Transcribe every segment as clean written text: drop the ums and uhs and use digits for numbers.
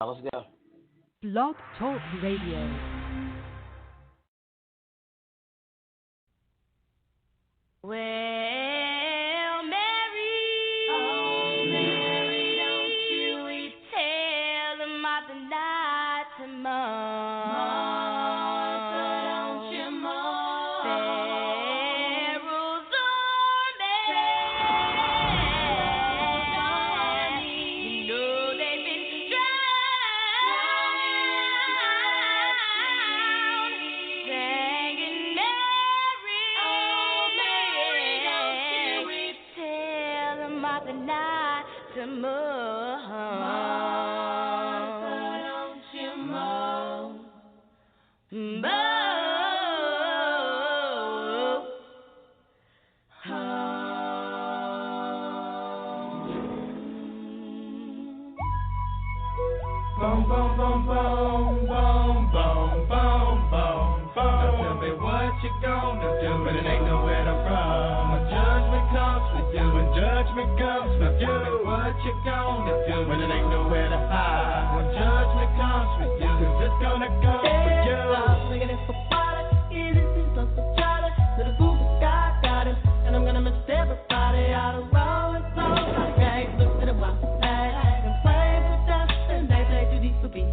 Let's go. Blog Talk Radio. Well, Mary, oh, Mary, don't you tell them I denied tomorrow. Martha, don't you mourn. Pharaoh's army, you know they've been drowned, singing Mary, oh, Mary, don't you tell them I denied tomorrow. Martha, don't you mourn. Boom, boom, boom, boom, boom, boom, boom, boom, boom. Now tell me what you gonna do when it ain't nowhere to run. When judgment comes for you, when judgment comes for you. Tell me what you gonna do when it ain't nowhere to hide. When judgment comes for you, 'cause it's gonna come for you. Looking at for water, innocence lost for Charlie. To the food, but God got him, and I'm gonna miss everybody out of roll and soul. Okay, look to the one side and pray for dust, and they play too deep for peace.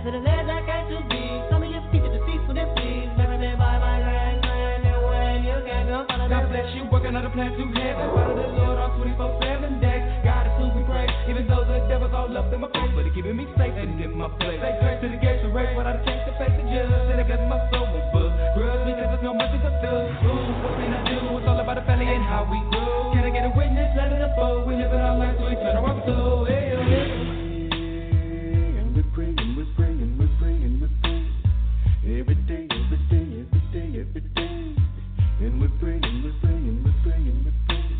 To the ledge I came to be. Some of your people deceitful and please. Never been by my grand, and when you can't go follow God bless you, working on the plan to heaven. Follow the Lord on 24/7 days. God is who we pray, even though the devil's all up in my face, but he keeping me safe and in my place. Say grace to the gates of race, but I change the face of judge. And I got my soul with books. Grudge because there's no mercy to do. Ooh, what can I do? It's all about the family and how we grow. Can I get a witness? Let it unfold. We live in our lives, so we turn our soul. Hey, oh, hey. And we're praying, we're praying, we're praying, we're praying. Every day, every day, every day, every day. And we're praying, we're praying, we're praying, we're praying.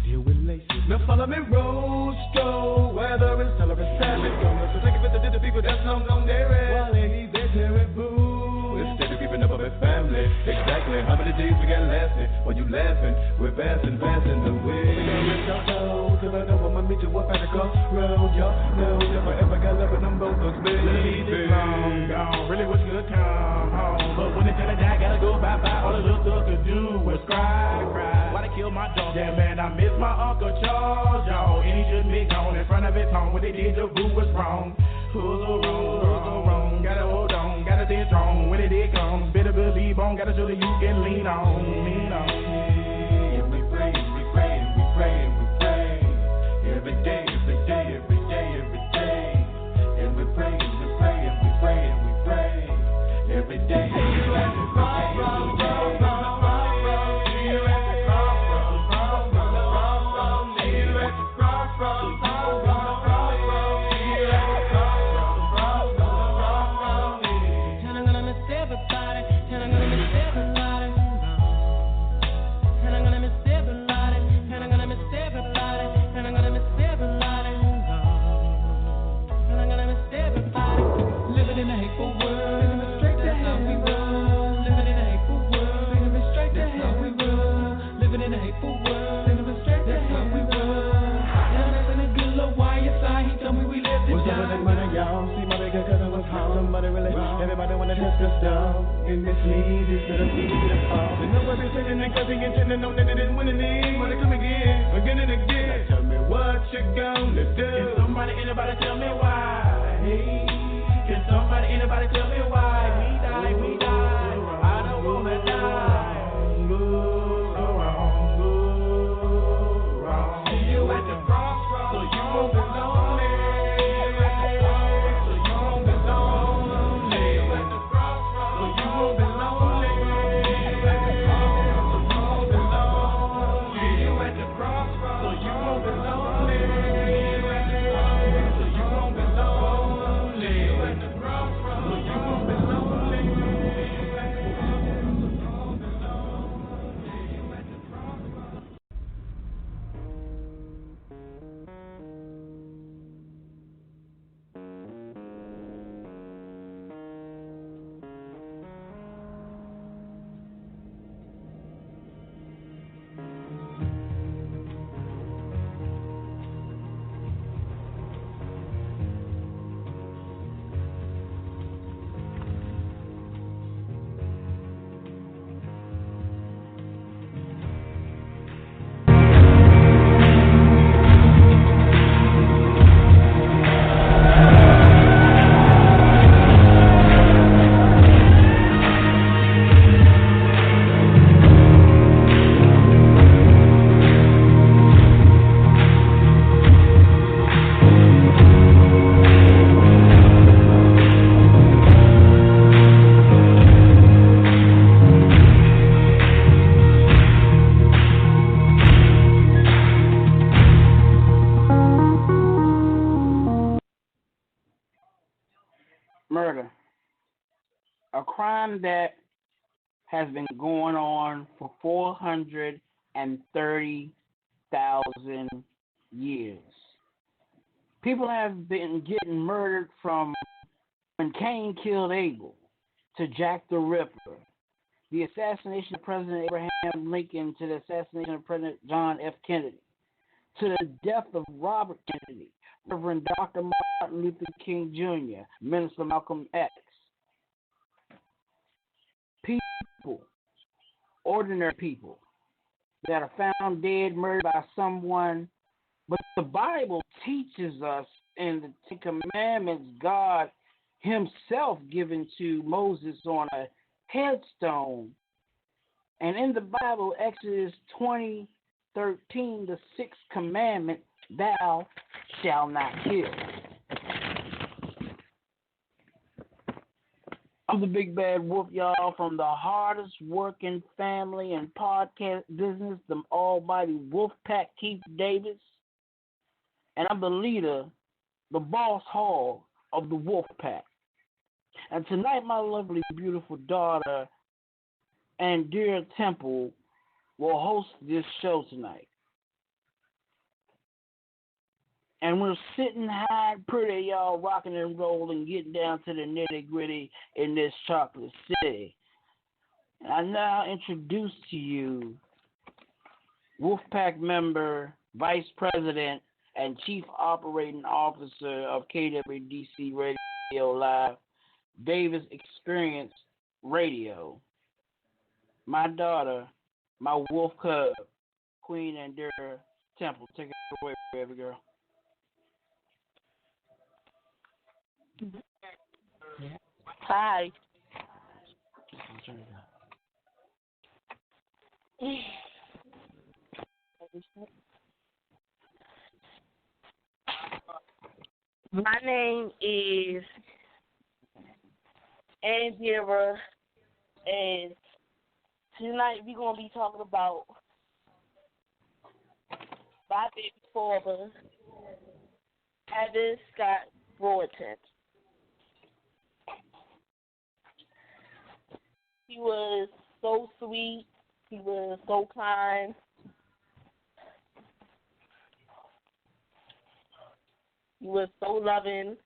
Still with laces. Now follow me, Roscoe. Whether it's tell or it's savage. Gonna take it to the people that's long gone there. While he's there, terrible. Instead of keeping up with family. Exactly how many days we got lasting? While you laughing, we're passing the way. Till I know I'ma meet you up at the crossroad. Y'all know if I ever got love with them both those baby. Long gone, really wish you could come home. But when it's time to die, gotta go bye-bye. All the little stuff to do was cry. Why they kill my dog? Yeah, man, I miss my Uncle Charles, y'all. And he shouldn't be gone in front of his home. When they did, the boo was wrong. Who's so wrong, who's so wrong? Gotta hold on, gotta stay strong. When it did come, better believe on. Gotta show that you can lean on, lean on. And we pray, we pray, we pray, we pray. Every day, every day, every day, every day. And we pray, we pray, we pray, we pray. Every day, every day, every day. Everybody wanna test us down, and this leads is to the feet of the fall. And nobody's sitting and cutting and tending on that they didn't win any. Wanna come again and again. Now tell me what you gonna do. Can somebody, anybody tell me why? Hey, can somebody, anybody tell me why? We die, I don't wanna die. Move wrong. See you at the crossroads, so you won't be lonely. So you won't be lonely. Murder. A crime that has been going on for 430,000 years. People have been getting murdered from when Cain killed Abel to Jack the Ripper, the assassination of President Abraham Lincoln to the assassination of President John F. Kennedy, to the death of Robert Kennedy, Reverend Dr. Martin Luther King Jr., Minister Malcolm X. People, ordinary people, that are found dead, murdered by someone. But the Bible teaches us in the Ten Commandments, God himself given to Moses on a headstone. And in the Bible, Exodus 20:13, the sixth commandment, thou shalt not kill. I'm the Big Bad Wolf, y'all, from the hardest working family and podcast business, the almighty Wolf Pack, Keith Davis. And I'm the leader, the boss hog of the Wolf Pack. And tonight, my lovely, beautiful daughter, Andrea Temple, will host this show tonight. And we're sitting high and pretty, y'all, rocking and rolling, getting down to the nitty-gritty in this chocolate city. And I now introduce to you Wolfpack member, Vice President, and Chief Operating Officer of KWDC Radio Live, Davis Experience Radio. My daughter, my wolf cub, Queen Andrea Temple. Take it away, baby girl. Hi. My name is Andrea, and tonight we're going to be talking about my baby father, Evan Scott BREWINGTON. He was so sweet. He was so kind. He was so loving.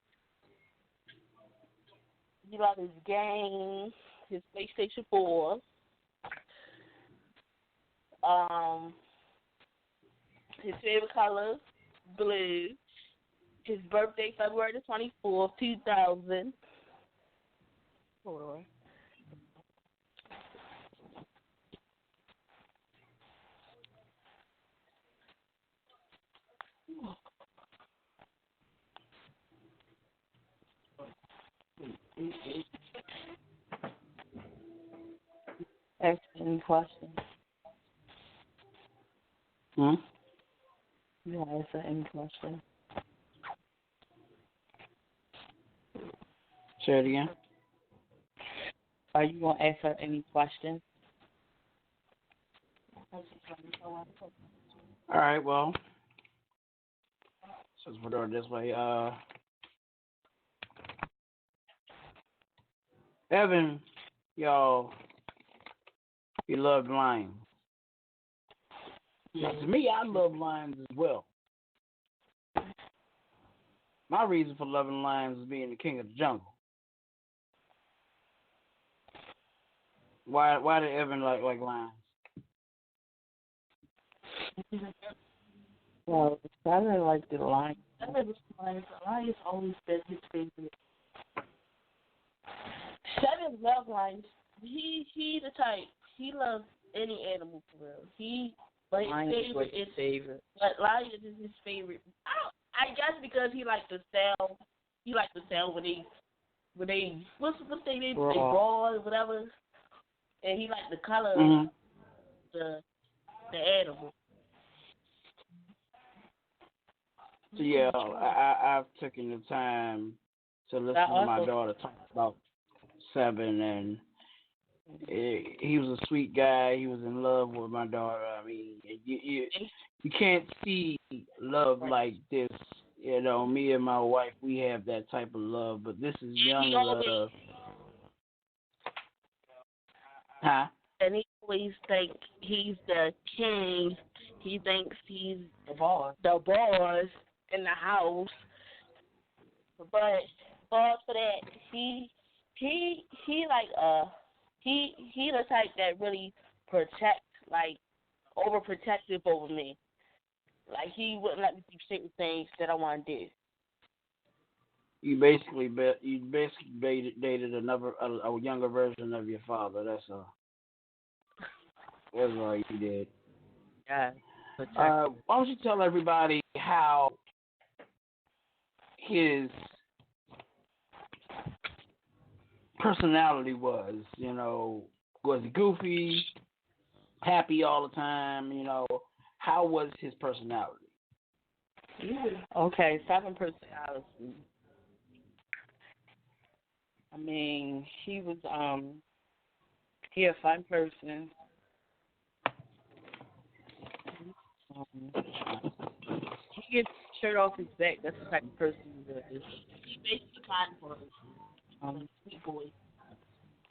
He loved his game, his PlayStation 4. His favorite color, blue. His birthday, February the 24th, 2000. Hold on. Ask any questions? Hmm? You want to answer any question? Say it again. Are you going to answer any questions? All right, well, since we're doing it this way, Evan, y'all, he loved lions. Now, to me, I love lions as well. My reason for loving lions is being the king of the jungle. Why did Evan like lions? Well, I really like the lion. I like the lions. The lions always been his favorite. Seven love lions. He the type. He loves any animal for real. But his favorite. But lions is his favorite. I guess because he liked the sound. He liked the sound when they what's they name? They brawl or whatever. And he liked the color of the animal. So yeah, I've taken the time to listen to my daughter talk about Seven, and he was a sweet guy. He was in love with my daughter. I mean, you can't see love like this You know, me and my wife, we have that type of love, but this is young love. Huh? And he always think he's the king. He thinks he's the boss in the house. But for that, he the type that really protects, like overprotective over me. Like he wouldn't let me do certain things that I want to do. You basically dated a younger version of your father. That's all. That's all you did. Yeah. Why don't you tell everybody how his personality was? You know, was he goofy, happy all the time? You know, how was his personality? Okay, 7 personality. I mean, he was he a fun person. He gets shirt off his back. That's the type of person he is. He basically kind of sweet boy.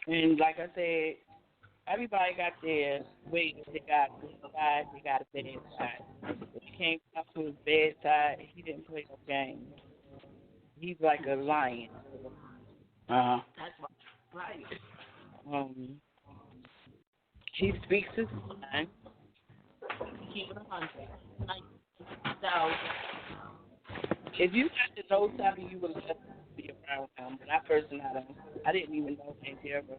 And like I said, everybody got their ways. They got a good side, they got a bad side. When he came up to his bad side, he didn't play no games. He's like a lion. That's my lion. He speaks his mind. Keep it 100. Like, so, if you got to know something, you would have just be around him. When I first met him, I didn't even know he ever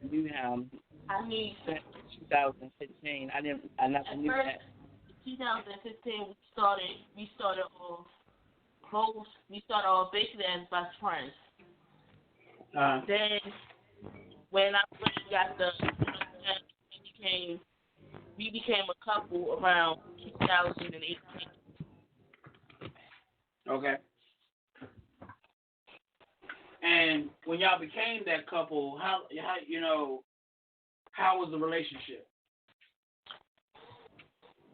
knew him. I mean, since 2015, I never knew that. In 2015, we started off close. We started off basically as best friends. Then, when I first got we became a couple around 2018. Okay. And when y'all became that couple, how was the relationship?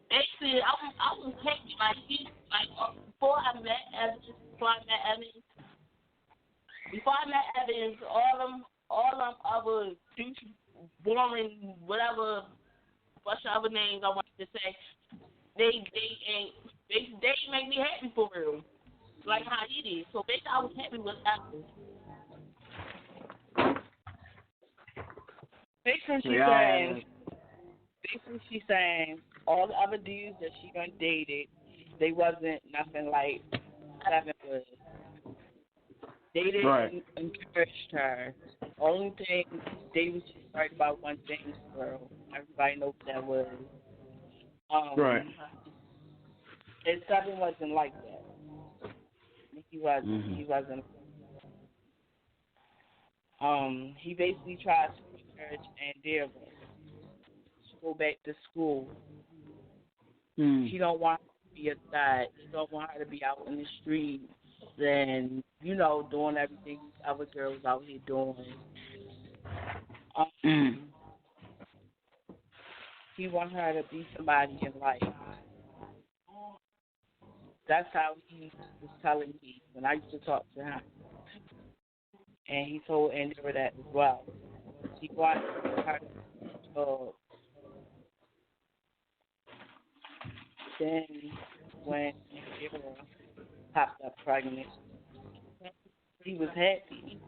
Basically, I was happy. Before I met Evans, all them other douche, boring, whatever names I wanted to say, they make me happy for real, like how he did. So basically, I was happy with Evans. Basically, she's saying all the other dudes that she done dated, they wasn't nothing like Evan was. They didn't encourage her. Only thing they was just right about one thing, girl. Everybody knows what that was. Right. And Seven wasn't like that. He wasn't. Mm-hmm. He wasn't. He basically tried to encourage Andrea to go back to school. He don't want her to be a side. He don't want her to be out in the streets and, doing everything other girls out here doing. He want her to be somebody in life. That's how he was telling me when I used to talk to him. And he told Andrea that as well. He wanted her to then when Andrea popped up pregnant, he was happy.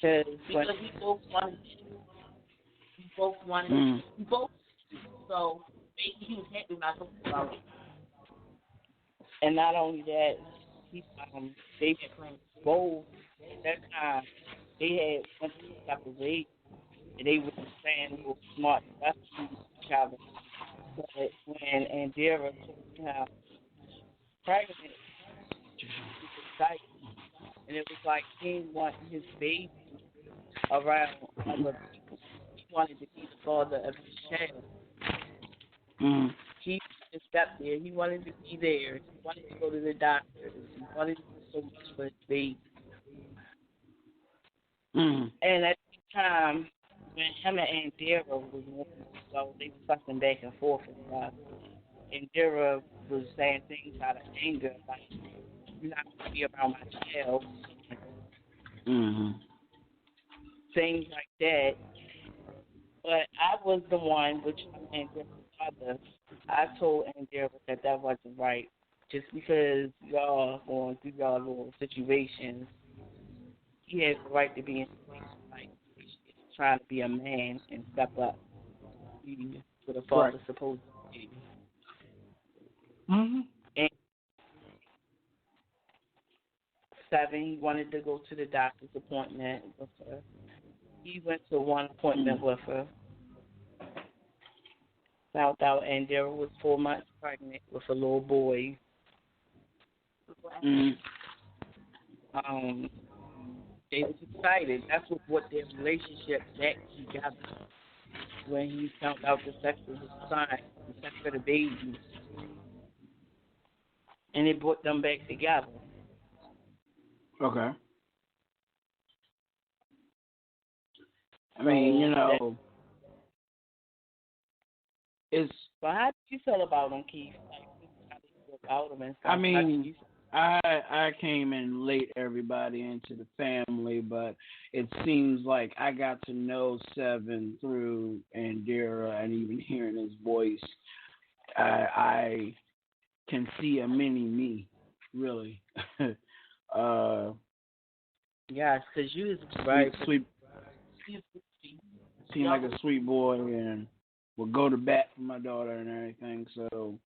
Because we both wanted so basically he was happy when I talked about it. And not only that, they had both at that time. They had went to separate ways, and they were saying they were smart investors with each other. But when Andrea took him pregnant, he was excited, and it was like he wanted his baby around other people. He wanted to be the father of his child. He just stepped there. He wanted to be there. He wanted to go to the doctor. He wanted to do so much for his baby. And at the time, when him and Andrea was well, they were fussing back and forth and stuff. And Dara was saying things out of anger, like, you're not going to be around my child. Things like that. But I was the one, which I mean, with my father, I told Andrea that wasn't right. Just because y'all going through y'all little situations, he has the right to be in situations like trying to be a man and step up. What a father's supposed to do. And 7, he wanted to go to the doctor's appointment with her. He went to one appointment with her. Found out Andrea was 4 months pregnant with a little boy. They was excited. That's what brought their relationship back together. When he found out the sex of his son, the sex of the baby, and it brought them back together. Okay. I mean, you know, it's. Well, how did you feel about him, Keith? Like, how did you feel about him and stuff? I mean, I came in late everybody into the family, but it seems like I got to know 7 through Andera, and even hearing his voice, I can see a mini me, really. Yeah, because you was right. Sweet. Seemed like a sweet boy and would go to bat for my daughter and everything. So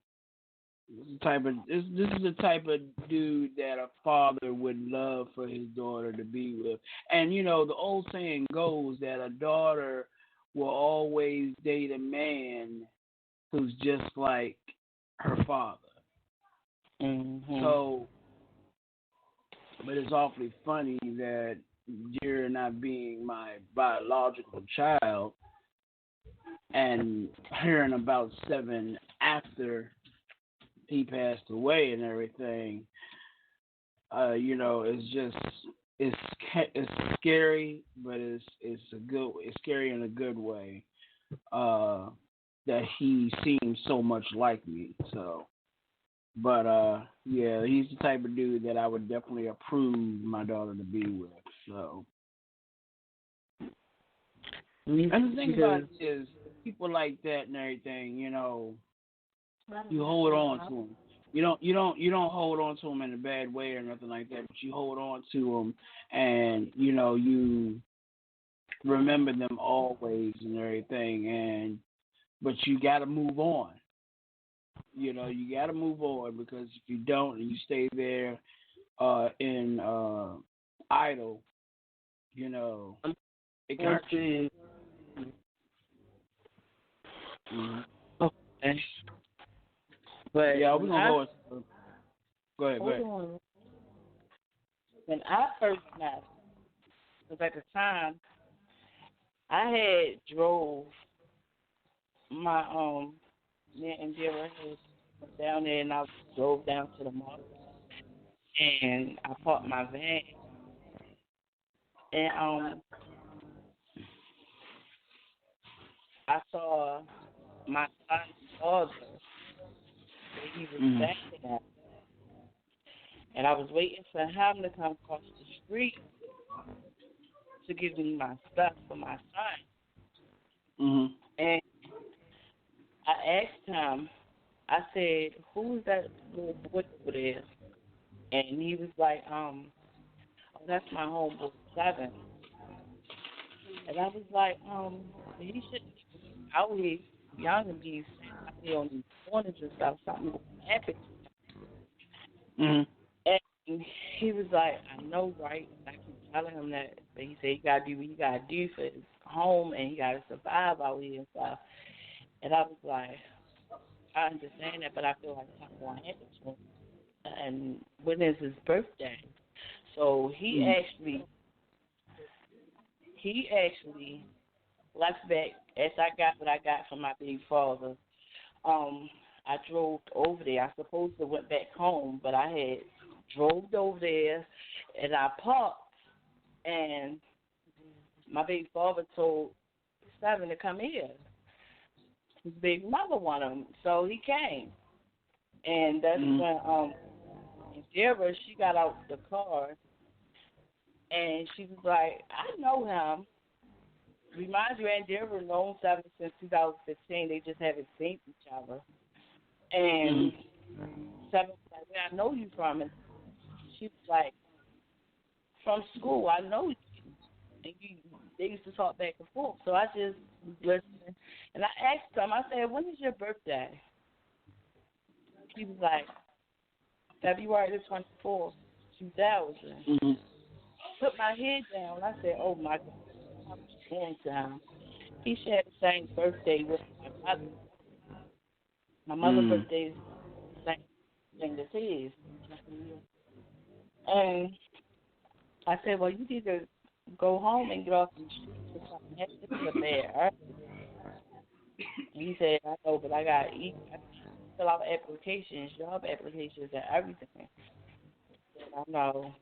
this is the type of dude that a father would love for his daughter to be with. And you know, the old saying goes that a daughter will always date a man who's just like her father. So, but it's awfully funny that you're not being my biological child and hearing about 7 after he passed away and everything, you know, it's scary, but it's scary in a good way, that he seems so much like me. So, but yeah, he's the type of dude that I would definitely approve my daughter to be with. So, and the thing about it is, people like that and everything, you know, you hold on to them. You don't hold on to them in a bad way or nothing like that, but you hold on to them, and you know, you remember them always and everything, but you got to move on. You know, you got to move on, because if you don't and you stay there in idle, you know, it can hurt you. Okay. But yeah, we're going to go ahead. When I first met, because at the time, I had drove my, me and Dara had down there, and I drove down to the mall, and I parked my van, and I saw my son's father, where he was standing at, and I was waiting for him to come across the street to give me my stuff for my son. And I asked him, I said, "Who's that little boy over there?" And he was like, "Oh, that's my homeboy 7." And I was like, he shouldn't be out here young and be out here on these corners and stuff. Something will happen to him. And he was like, "I know, right?" And I keep telling him that, but he said, "You gotta do what you gotta do for his home, and he gotta survive out here and stuff." And I was like, I understand that, but I feel like something will happen to him. And when is his birthday? So he actually left back as I got what I got from my big father. I drove over there. I supposed to went back home, but I had drove over there and I parked, and my big father told 7 to come here. his baby mother wanted him, so he came. And that's when Deborah, she got out the car, and she was like, I know him. Reminds you, and Deborah known Seven since 2015. They just haven't seen each other. And Seven was like, where I know you from? And she was like, from school. I know you. And they used to talk back and forth. So I just listened. And I asked him, I said, when is your birthday? He was like, February the 24th, 2000. Put my head down. I said, oh, my God. I was going down. He shared the same birthday with my mother. My mother's birthday is the same thing as his. And I said, well, you need to go home and get off the streets or something. This is a bad. And he said, I know, but I got to eat. I fill out applications, job applications, and everything. I know.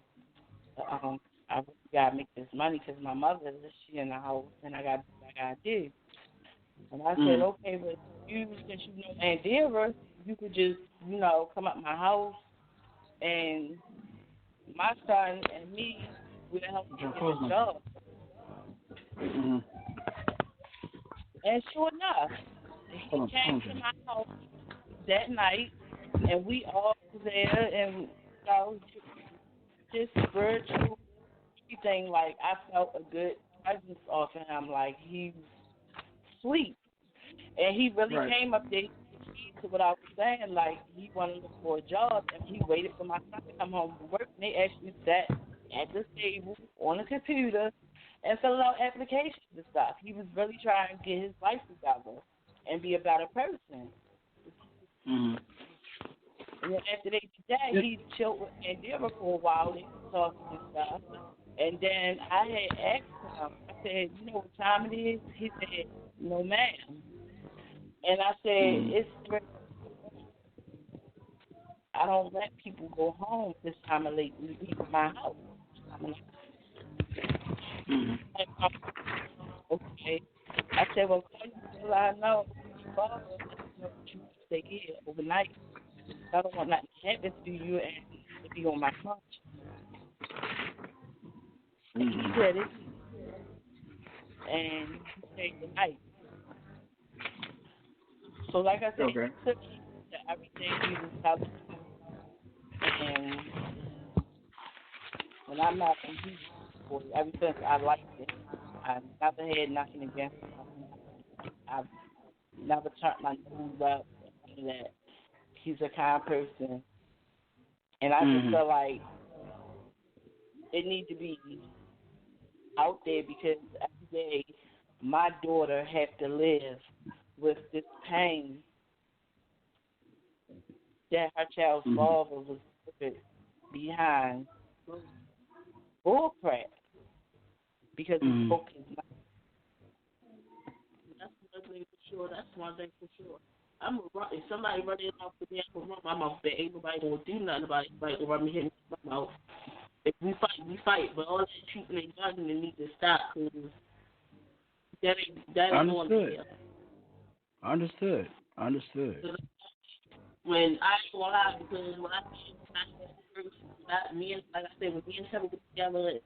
I got to make this money because my mother is in the house, and I got to do what I got to do. And I said, okay, but you, since you know Aunt Deborah, you could just, come up my house, and my son and me would help you get a job. And sure enough, he came to my house that night, and we all was there, and just spiritual, everything. Like, I felt a good presence off of him. Like, he was sweet. And he really came up there to what I was saying. Like, he wanted to look for a job, and he waited for my son to come home from work, and they actually sat at the table on the computer and filled out applications and stuff. He was really trying to get his life together and be a better person. And then after they did that, he chilled with Aunt Deborah for a while. They was talking and stuff. And then I had asked him, I said, you know what time it is? He said, no, ma'am. And I said, it's 3. I don't let people go home this time of late and leave my house. Okay. I said, well, call you I know your father, let you stay here overnight. I don't want nothing to happen to you and to be on my couch. And he said it. And he stayed the night. So like I said, he took everything he was telling me. And when I'm not in Jesus, ever since I liked it, I never had nothing against him. I've never turned my nose up and that. He's a kind person. And I just feel like it needs to be out there because every day my daughter has to live with this pain that her child's father was behind bull crap because he broke his mouth. That's one thing for sure. That's one thing for sure. If somebody running off the damn room, I'm out there. Ain't nobody gonna do nothing about it. Nobody gonna run me here my mouth. If we fight, we fight. But all that shooting and gunning, it needs to stop because that ain't going to be. Understood. When I ain't gonna lie, because when me and Kevin got together,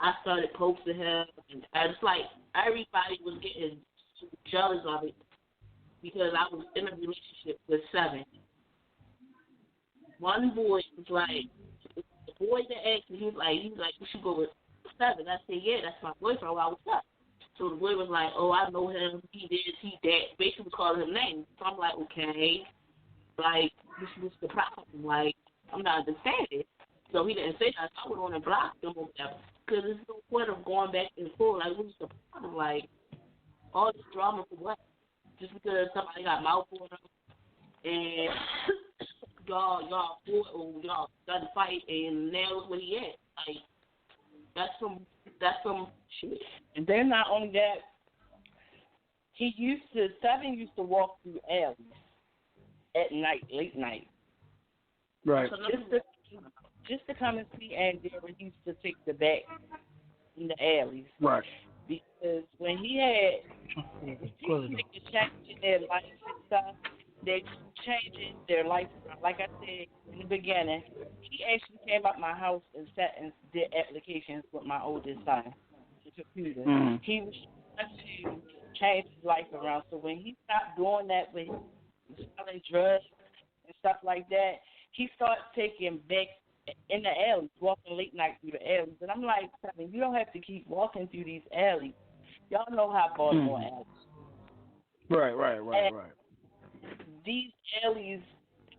I started posting him, and it's like everybody was getting jealous of it because I was in a relationship with 7. One boy was like, the boy that asked me, he was like, you should go with 7. I said, yeah, that's my boyfriend. Well, what's up? So the boy was like, oh, I know him. He this, he that. Basically was calling him names. So I'm like, okay. Like, this is the problem. Like, I'm not understanding. So he didn't say that. I went on and blocked him or whatever. Because there's no point of going back and forth. Like, what's the problem? Like, all this drama for what? Just because somebody got mouth on them and y'all fought or y'all got to fight and now look where he at. Like, that's some shit. And then not only that, Seven used to walk through alleys at night, late night. Right. So just to come and see Aunt Deborah, he used to take the back in the alleys. Right. Because when he had, he took a change in their life, stuff, they're changing their life. Like I said in the beginning, he actually came out my house and sat and did applications with my oldest son, the computer. Mm-hmm. He was trying to change his life around. So when he stopped doing that with selling drugs and stuff like that, he started taking back in the alleys, walking late night through the alleys. And I'm like, you don't have to keep walking through these alleys. Y'all know how Baltimore alleys. Right. These alleys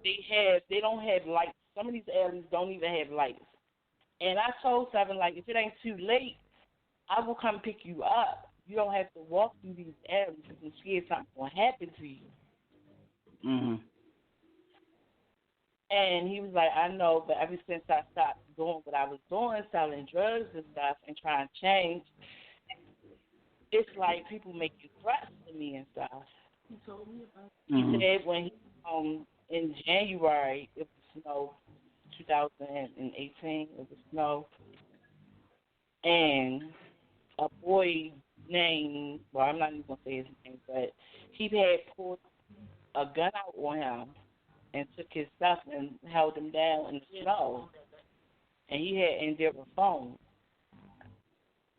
they don't have lights. Some of these alleys don't even have lights. And I told Seven, like, if it ain't too late, I will come pick you up. You don't have to walk through these alleys because I'm scared something's going to happen to you. Mm-hmm. And he was like, I know, but ever since I stopped doing what I was doing, selling drugs and stuff and trying to change, it's like people making threats to me and stuff. He told me about it. He said when in January, it was snow, 2018, it was snow, and a boy named, well, I'm not even going to say his name, but he had pulled a gun out on him and took his stuff and held him down in the snow. And he had Endeavor phone.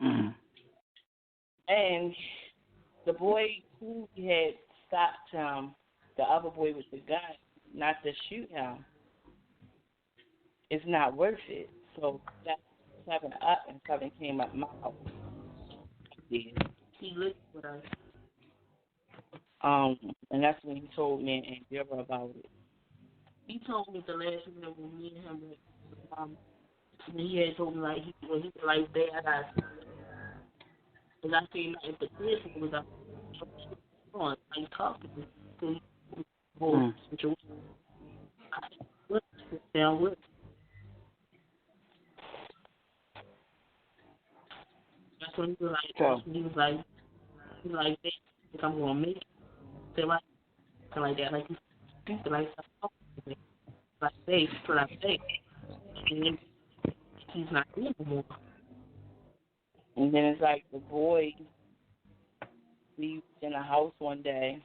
Mm-hmm. And the boy who had stopped him, the other boy with the gun, not to shoot him, it's not worth it. So that's Seven up, and Seven came up my house. He lived with us. And that's when he told me and Endeavor about it. He told me the last time when me and him when he had told me like he was like bad eyes. And I came out the kids was up on like talking to me. What down with? That's when he was like, I think I'm gonna make it. Say like that, like you think like I say, what I say. And then he's not here anymore. And then it's like the boy, we was in a house one day,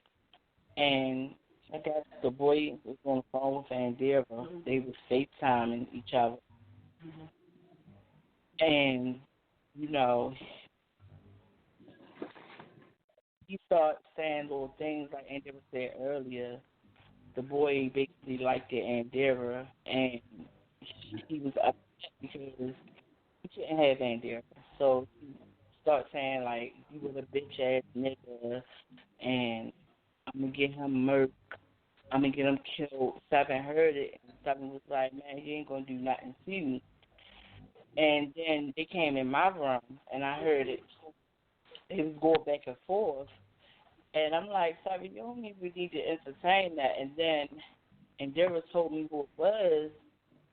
and I guess the boy was on the phone with Endeavor. They was FaceTiming each other. And, you know, he started saying little things like Endeavor said earlier. The boy basically liked it Endeavor, and he was upset because he couldn't have Endeavor. So he started saying, like, you was a bitch-ass nigga, and I'm going to get him murdered. I'm going to get him killed. Seven heard it, and Seven was like, man, he ain't going to do nothing to you. And then they came in my room, and I heard it. It was going back and forth. And I'm like, Seven, you don't even need to entertain that. And then Endeavor told me who it was.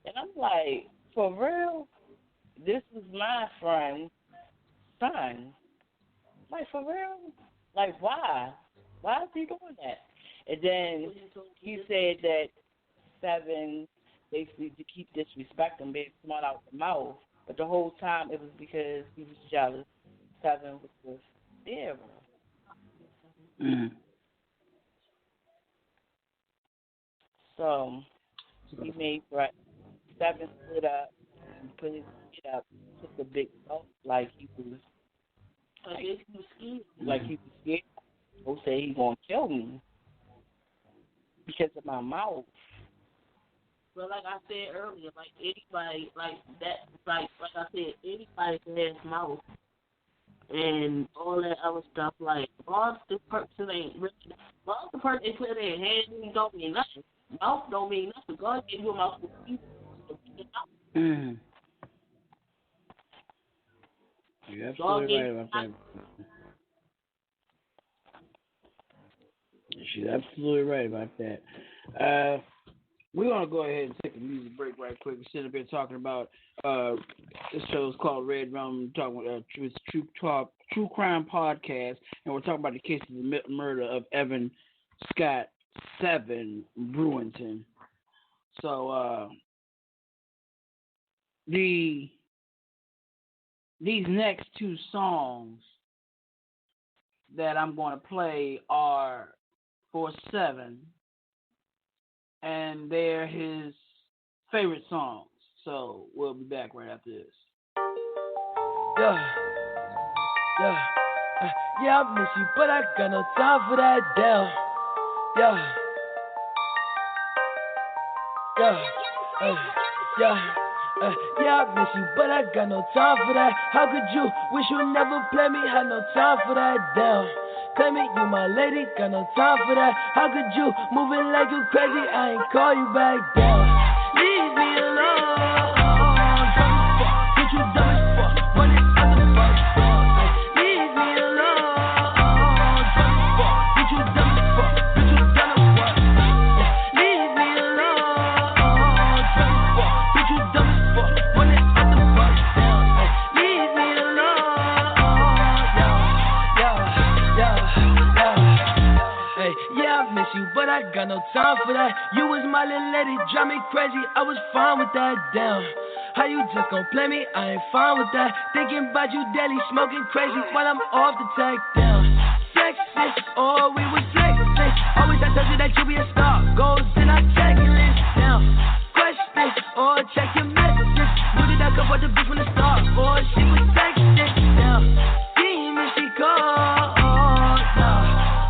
And I'm like, for real? This is my friend's son. Like, for real? Like, why? Why is he doing that? And then he said that Seven basically to keep disrespecting, being smart out the mouth. But the whole time it was because he was jealous. Seven was with Endeavor. Mm-hmm. So he made right. Seven stood up and put his feet up, took a big gulp like he was scared. Like he was scared. People say he gonna kill me because of my mouth. Well, like I said earlier, like anybody like that, like I said, anybody can have his mouth and all that other stuff. Like all the person ain't really, all the person they put their hands don't mean nothing. Mouth don't mean nothing. God gave you a mouth for people. Mm-hmm. You're absolutely right about that. She's absolutely right about that. We're going to go ahead and take a music break right quick. We're sitting up here talking about this show is called Red Rum, talking about True Crime Podcast, and we're talking about the case of the murder of Evan Scott Seven Brewington. So these next two songs that I'm going to play are 7, and they're his favorite songs. So we'll be back right after this. Yeah, I miss you, but I got no time for that damn. Yeah, I miss you, but I got no time for that. How could you wish you never play me? Had no time for that damn. Play me, you my lady, got no time for that. How could you moving like you crazy? I ain't call you back down. Leave me alone. Get you dumb as fuck. Run it out the bus. Leave me alone. Get you dumb as fuck. Get you done or what? Leave me alone. Get you dumb as fuck. Run it out the bus. Leave me alone. Yeah, I miss you, but I got no time for that. You was my little lady, drive me crazy. I was fine with that, damn. How you just gon' play me? I ain't fine with that. Thinking about you daily, smoking crazy while I'm off the tag down. Sexy, oh, we was flexing. Always I told you that you be a star. Goals in our checklist down. Question, or check your messages. Knew that I could watch the bitch from the start. Or she was texting down. Demon, she called.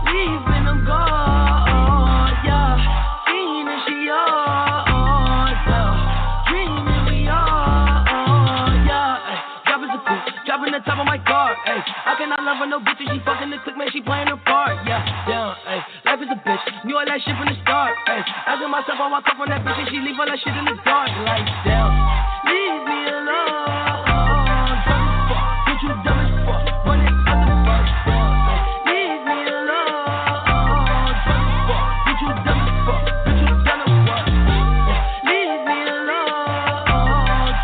Leaving them gone, yeah. Fiend and she all, yeah. Dreaming we all, yeah. Dropping the coupe, dropping the top of my car, ayy. I cannot love her, no bitch, she fucking the click, man, she playing her part, yeah. Down, ayy. Life is a bitch, knew all that shit from the start, ayy. Asking myself, I walk up on that bitch and she leave all that shit in the dark, like, down. Leave me alone, drunk as fuck, get you dumb as fuck, run it out the bus, down. Leave me alone, drunk as fuck, get you dumb as fuck, get you done or what? Leave me alone,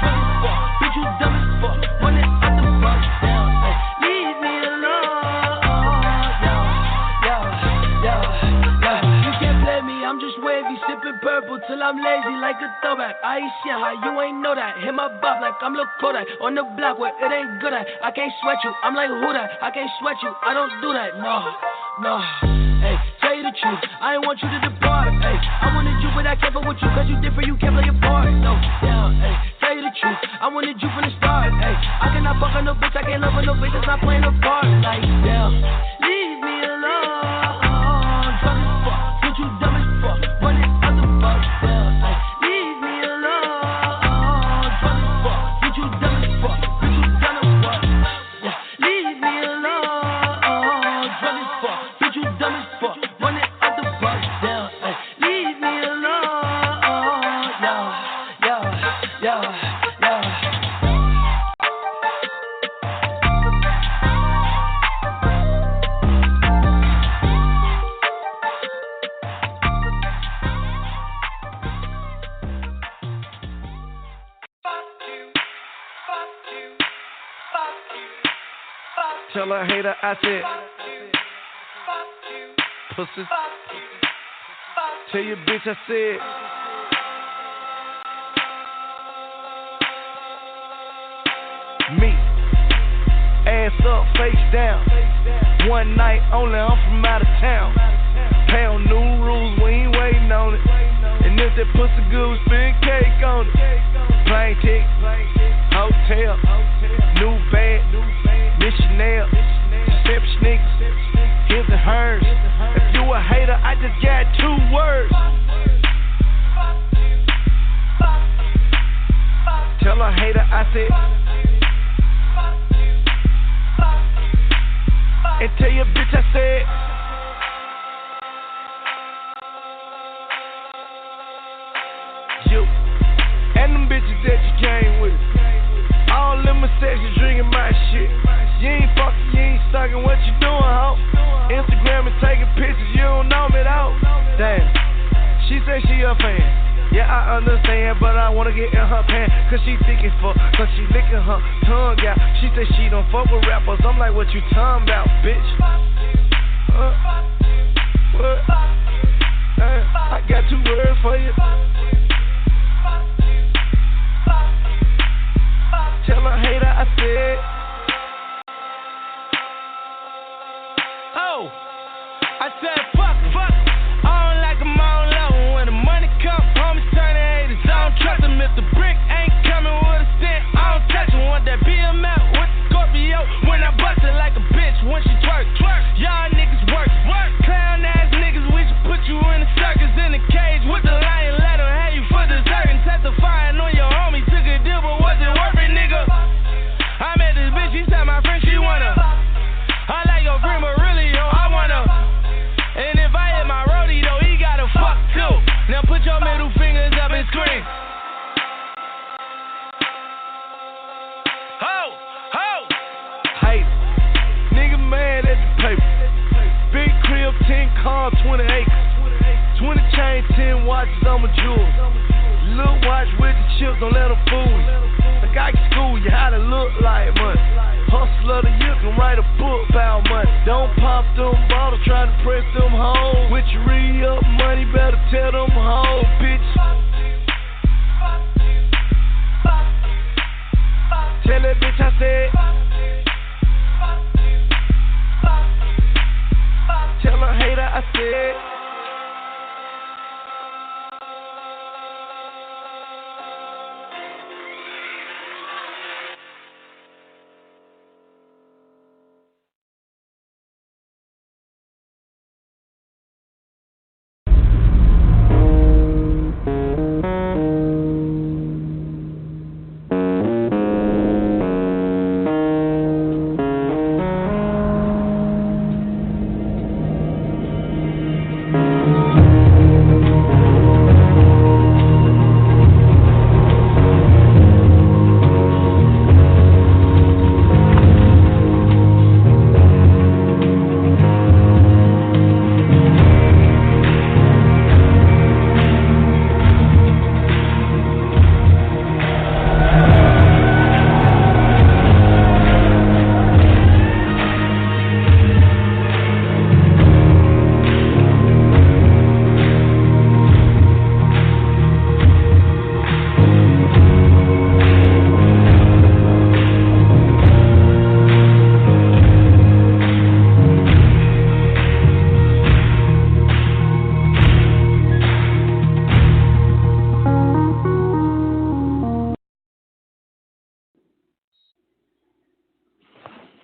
drunk as fuck, get you dumb as fuck, run it out the bus, down. Leave me alone, yeah. You can't play me, I'm just wavy, sipping purple till I'm lazy like a throwback. I ain't shit, how you ain't know that? Hit my bop like I'm Lil Kodak on the block where it ain't good at. I can't sweat you, I'm like who that? I can't sweat you, I don't do that, no. Hey, tell you the truth, I ain't want you to depart. Hey, I wanted you, but I can't fuck with you, cause you different, you can't play your part. No, down, hey, tell you the truth, I wanted you from the start. Hey, I cannot fuck on no bitch, I can't love on no bitch that's not playing a part. Like, damn, leave me alone, drunk as fuck, get you dumb as fuck, run it out the bus, down. Hey, leave me alone, drunk as fuck, get you dumb as fuck, get you done or what? Yeah, leave me alone, drunk as fuck, get you dumb as fuck, run it out the bus, down. Hey, leave me alone, yeah. Tell a hater I said, pussy. Tell your bitch I said, me. Ass up, face down. One night only, I'm from out of town. Pound new rules, we ain't waiting on it. And if that pussy good, we spin cake on it. Plane ticket, hotel, new bag, missionaire, deception niggas, his and hers. If you a hater, I just got 2 words. Tell a hater I said, and tell your bitch I said, you and them bitches that you came with. All them mistakes drinking my shit. You ain't fucking, you ain't sucking, what you doing, ho? Instagram is taking pictures, you don't know me though. Damn, she say she a fan. Yeah, I understand, but I wanna get in her pants. Cause she thinking fuck, cause she licking her tongue out. She say she don't fuck with rappers, I'm like, what you talking about, bitch? What? I got 2 words for you. Tell a hater I said, oh, I said fuck. and scream. Ho, ho. Hey, nigga mad at the paper. Big crib, 10 cars, 20 acres. 20 chains, 10 watches on my jewels. Little watch with the chips, don't let them fool you. Like I can school you how to look like money. Hustler the year can write a book about money. Don't pop them bottles, try to press them hoes. With your re-up money, better tell them hoes, bitch. Tell that bitch I said. Tell her hater I said.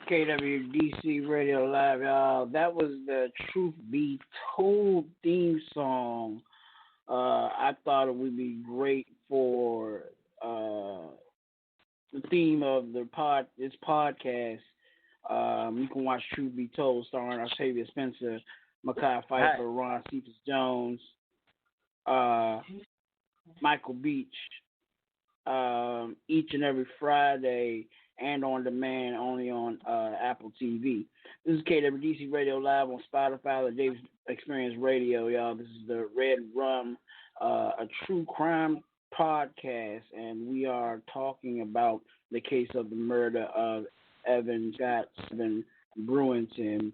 KWDC Radio Live, y'all. That was the Truth Be Told theme song. I thought it would be great for the theme of this podcast. You can watch Truth Be Told, starring Octavia Spencer, Mekhi Phifer, Ron Cephas Jones, Michael Beach, each and every Friday, and on demand only on Apple TV. This is KWDC Radio Live on Spotify, the Davis Experience Radio, y'all. This is the Red Rum, a true crime podcast, and we are talking about the case of the murder of Evan Scott BREWINGTON.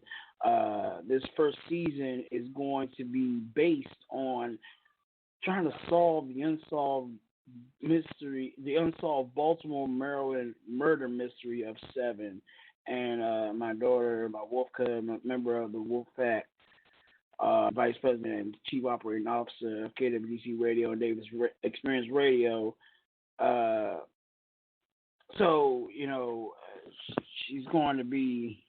This first season is going to be based on trying to solve the unsolved Baltimore, Maryland murder mystery of 7. And my daughter, my Wolf Cub, member of the Wolf Pack, Vice President and Chief Operating Officer of KWDC Radio and Davis Experience Radio. So, she's going to be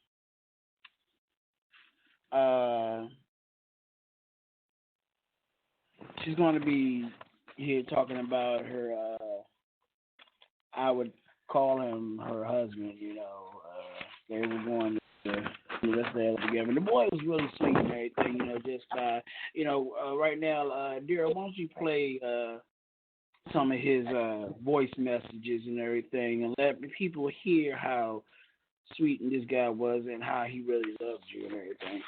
here talking about her, I would call him her husband, they were going to the rest of the together. The boy was really sweet and everything, right now, Dira, why don't you play some of his voice messages and everything and let people hear how sweet this guy was and how he really loved you and everything.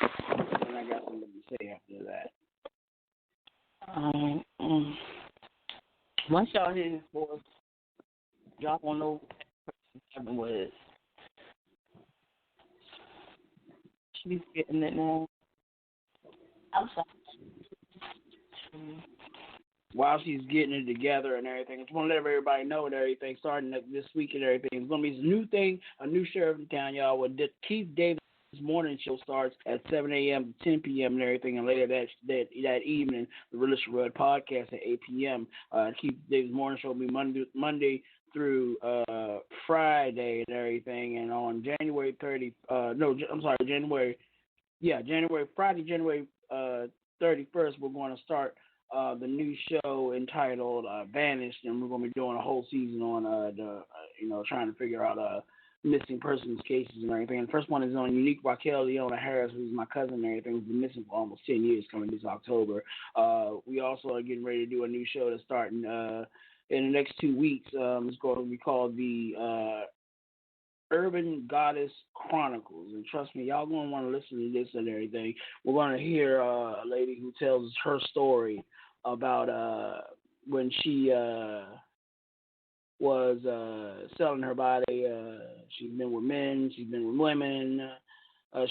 And I got something to say after that. Once y'all hear his voice, y'all won't know what the was. She's getting it now. I'm sorry. While she's getting it together and everything, I just want to let everybody know and everything, starting this week and everything. It's going to be a new thing, a new sheriff in town, y'all. With Keith Davis' morning show starts at 7 a.m. to 10 p.m. and everything, and later that evening, the Relish Red podcast at 8 p.m. Keith Davis' morning show will be Monday through Friday and everything, and on January 31st, we're going to start the new show entitled Vanished, and we're going to be doing a whole season on trying to figure out missing persons cases and everything. And the first one is on Unique Raquel Leona Harris, who's my cousin and everything, who's been missing for almost 10 years coming this October. We also are getting ready to do a new show that's starting in the next 2 weeks. It's going to be called the Urban Goddess Chronicles. And trust me, y'all going to want to listen to this and everything. We're going to hear a lady who tells her story about when she was selling her body. She's been with men, she's been with women.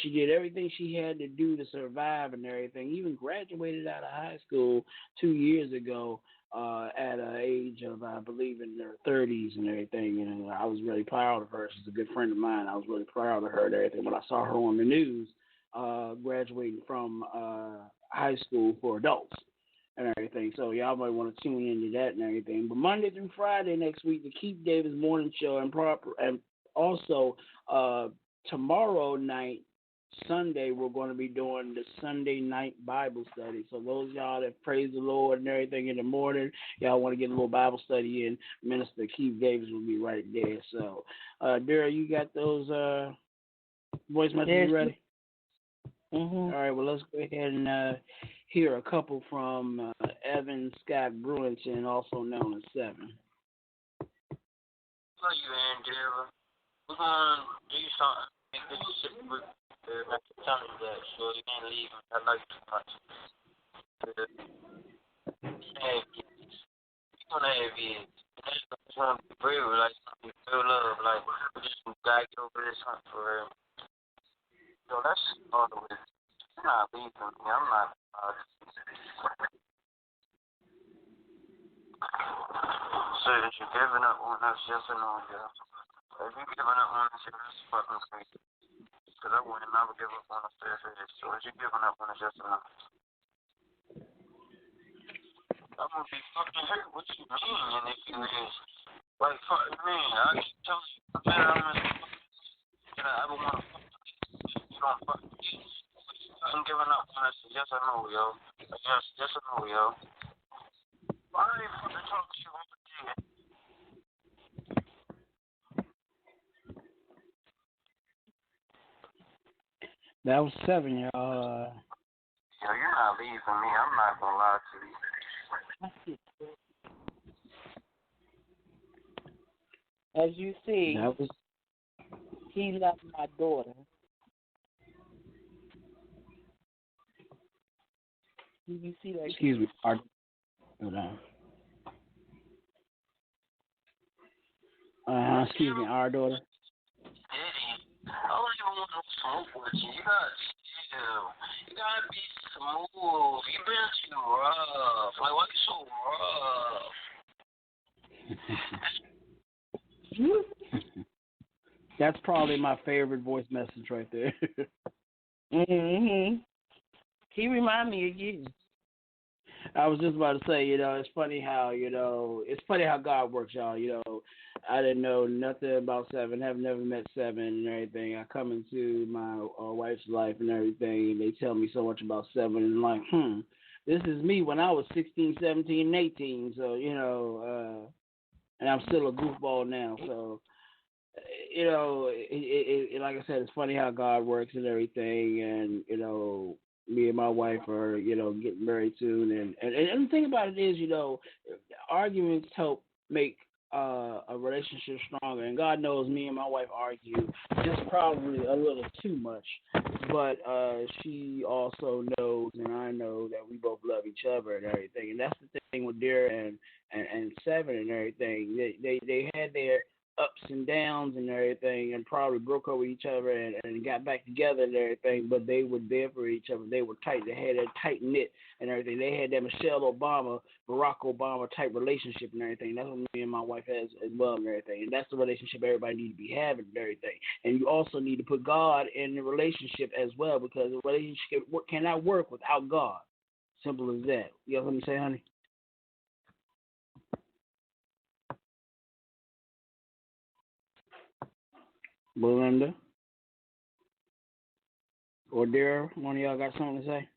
She did everything she had to do to survive and everything. Even graduated out of high school 2 years ago at an age of, I believe, in her 30s and everything. And I was really proud of her. She's a good friend of mine. I was really proud of her and everything. When I saw her on the news graduating from high school for adults and everything. So y'all might want to tune into that and everything. But Monday through Friday next week, the Keith Davis Morning Show, and also tomorrow night, Sunday, we're going to be doing the Sunday night Bible study. So those of y'all that praise the Lord and everything in the morning, y'all want to get a little Bible study in, Minister Keith Davis will be right there. So, Daryl, you got those voice messages ready? Mm-hmm. All right, well, let's go ahead and hear a couple from Evan Scott BREWINGTON, also known as Seven. Hello, you and Daryl. We're going to do something. Make this shit work. I can tell you that, so you can't leave. I like too much. You're gonna have it. I just want to be brave, like, feel love, like, we just gotta get over this hunt for real. So that's all the way. I'm not leaving me. I'm not. So if you're giving up on us, yes or no, yeah. If you're giving up on us, yeah, that's fucking crazy. Because I would never give up on a fair face. So if you're giving up on us, yes or no? I'm gonna be fucking hurt. What you mean? And if you is like, fuck me, I keep telling you, man, I ever want to fuck you don't fuck me. I'm giving up on us, yes or no, yo. Yes or no, yo. Why are you fucking talking to you once again? That was Seven, y'all. Yo, you're not leaving me. I'm not gonna lie to you. As you see, he left my daughter. Did you see that? Excuse me. Hold on. Excuse me, our daughter. I don't even want no smoke with you. You gotta chill. You gotta be smooth. You been too rough. Like, why you so rough? That's probably my favorite voice message right there. Mm-hmm. He remind me of you. I was just about to say, it's funny how, God works, y'all. I didn't know nothing about Seven, have never met Seven and everything. I come into my wife's life and everything, and they tell me so much about Seven, and I'm like, this is me when I was 16, 17, and 18, so, and I'm still a goofball now, so, like I said, it's funny how God works and everything, and, me and my wife are, getting married soon. And the thing about it is, arguments help make a relationship stronger. And God knows me and my wife argue just probably a little too much. But she also knows, and I know, that we both love each other and everything. And that's the thing with Dear and Seven and everything. They had their ups and downs and everything, and probably broke up with each other and got back together and everything, but they were there for each other. They were tight. They had that tight knit and everything. They had that Michelle Obama, Barack Obama type relationship and everything. That's what me and my wife has as well and everything. And that's the relationship everybody needs to be having and everything. And you also need to put God in the relationship as well, because the relationship cannot work without God. Simple as that. You know what I'm saying, honey? Belinda or Daryl, one of y'all got something to say?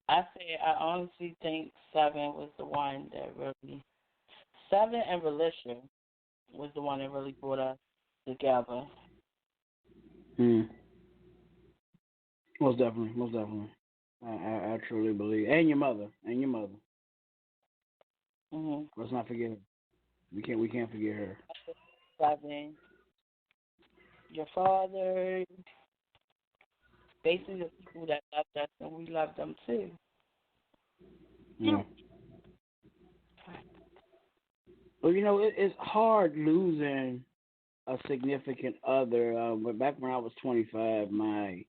I honestly think Seven was the one that really. Seven and Religion was the one that really brought us together. Most definitely. I truly believe, and your mother. Let's not forget her. We can't forget her. Loving your father, basically the people that loved us, and we loved them too. Yeah. Well, it's hard losing a significant other. But back when I was 25, my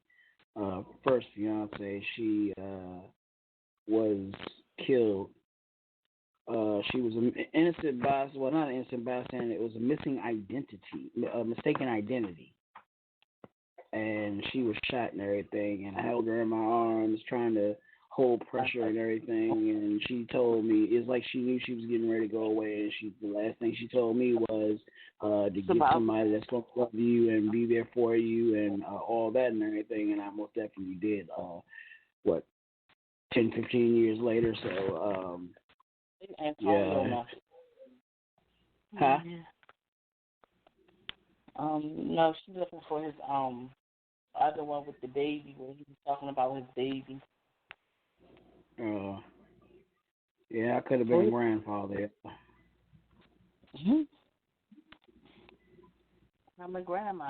first fiance, she was killed. She was an innocent bystander. Well, not an innocent bystander. It was a mistaken identity. And she was shot and everything. And I held her in my arms, trying to hold pressure and everything. And she told me, it's like she knew she was getting ready to go away. And the last thing she told me was to get somebody that's going to love you and be there for you and all that and everything. And I most definitely did. 10, 15 years later. So, yeah. Huh? No, she's looking for his other one with the baby, where he was talking about his baby. Yeah, I could have been a grandfather. I'm a grandma.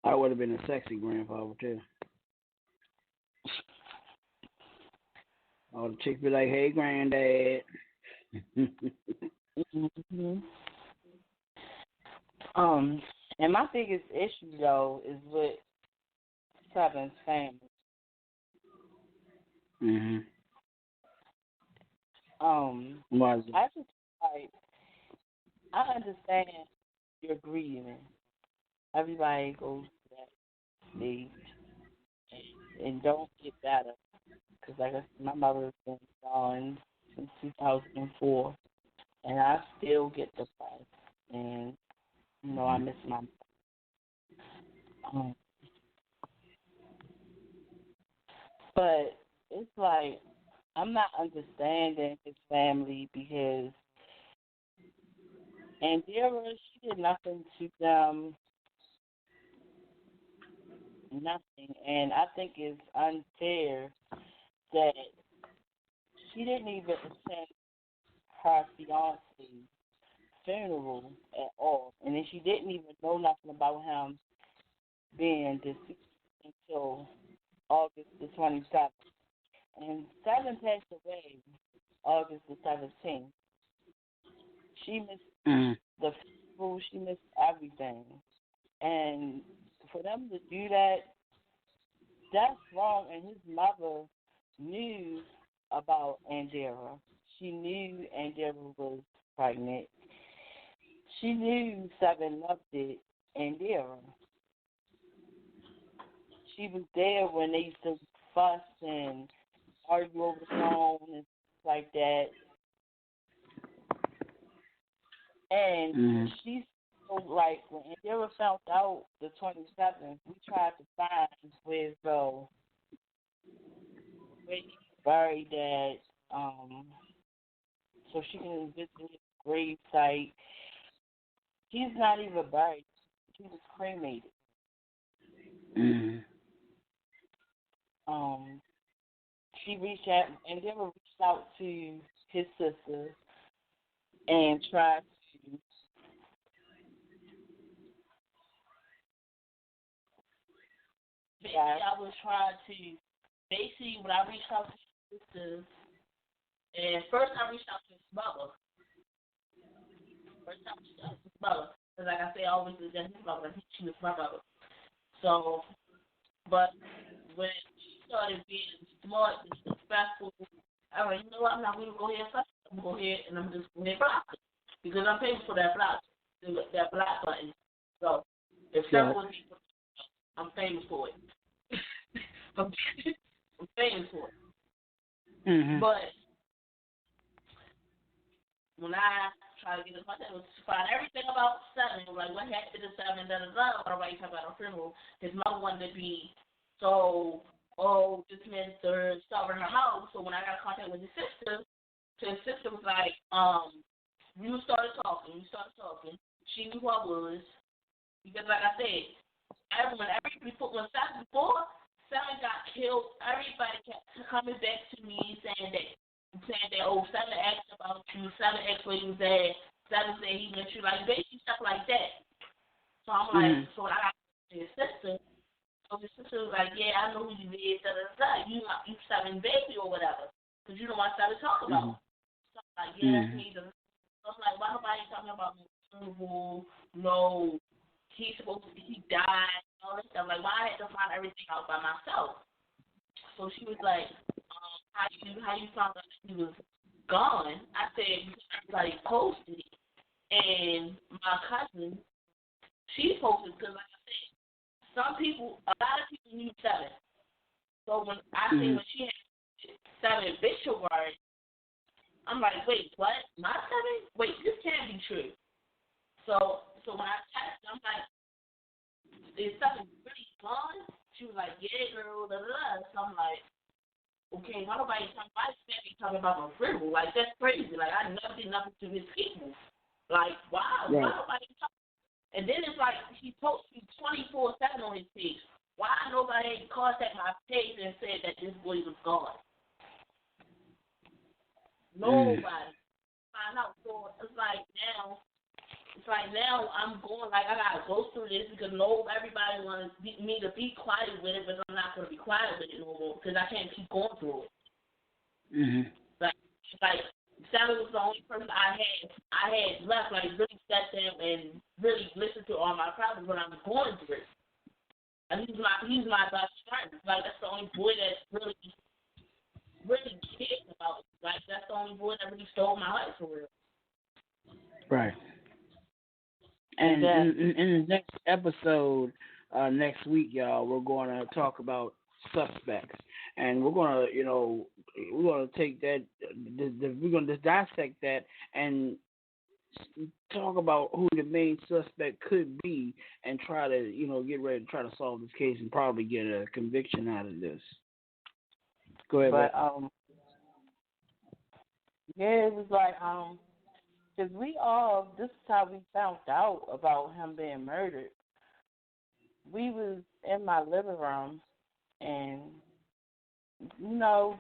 I would have been a sexy grandfather too. All the chicks be like, "Hey, granddad." And my biggest issue though is with Seven's family. I just I understand you're grieving. Everybody goes to that stage and don't get better. Because like I said, my mother's been gone since 2004, and I still get depressed, and I miss my mom. But it's like I'm not understanding his family because Andera, she did nothing to them, nothing, and I think it's unfair that she didn't even attend her fiance's funeral at all, and then she didn't even know nothing about him being deceased until August the 27th. And Seven passed away August the 17th. She missed the funeral, she missed everything. And for them to do that, that's wrong. And his mother knew about Andera. She knew Andera was pregnant. She knew Seven loved it, Andera. She was there when they used to fuss and argue over the phone and stuff like that. And she's like, when Andera found out the 27th, we tried to find where he buried that, so she can visit his grave site. He's not even buried. He was cremated. She reached out, and they reached out to his sister and tried to I was trying to when I reached out to his sister, and first I reached out to his mother. Because like I say, I always did that his mother. She was my mother. So, but when she started being smart and successful, I was like, you know what, I'm not going to go ahead and I'm going to go ahead and I'm just going to block it. Because I'm paying for that block button. So, if someone I'm famous for it. I'm famous for it. But when I try to get in contact with to find everything about Seven, like what happened to Seven, what I talk about a funeral, his mother wanted to be so, this man's starving her house. So when I got in contact with his sister was like, We started talking. She knew who I was. Because, like I said, when Seven got killed, everybody kept coming back to me saying that, oh, Seven asked about you, Seven asked where you was at, Seven said he met you, like, basically stuff like that. So I'm like, so when I got to his sister, so his sister was like, yeah, I know who you is, you Seven baby or whatever, because you don't want Seven to talk about. So I'm like, yeah, that's me. So I'm like, why nobody talking about me? No, he died, all this stuff. Like, why I had to find everything out by myself? So she was like, how you found out he was gone? I said, because everybody posted it. And my cousin, she posted, because like I said, a lot of people knew Seven. So when I say when she had Seven obituary, I'm like, wait, what? My Seven? Wait, this can't be true. So when I texted, I'm like, is Seven really gone? She was like, yeah, girl, blah, blah, blah. So I'm like, okay, why nobody talking about my friend? Like, that's crazy. Like, I never did nothing to his people. Like, wow, why nobody talking? And then it's like, he posted 24/7 on his page. Why nobody contact my page and said that this boy was gone? Nobody. Find out. So it's like now I'm going, like, I got to go through this because everybody wants me to be quiet with it, but I'm not going to be quiet with it no more because I can't keep going through it. Like, Sally was the only person I had left, like, really sat down and really listened to all my problems when I was going through it. And he's my best friend. Like, that's the only boy that really cares about it. Like, that's the only boy that really stole my life for real. Right. And in the next episode, next week, y'all, we're going to talk about suspects, and we're going to take that, we're going to dissect that and talk about who the main suspect could be, and try to, get ready to try to solve this case and probably get a conviction out of this. Go ahead. But yeah, it was like because this is how we found out about him being murdered. We was in my living room and,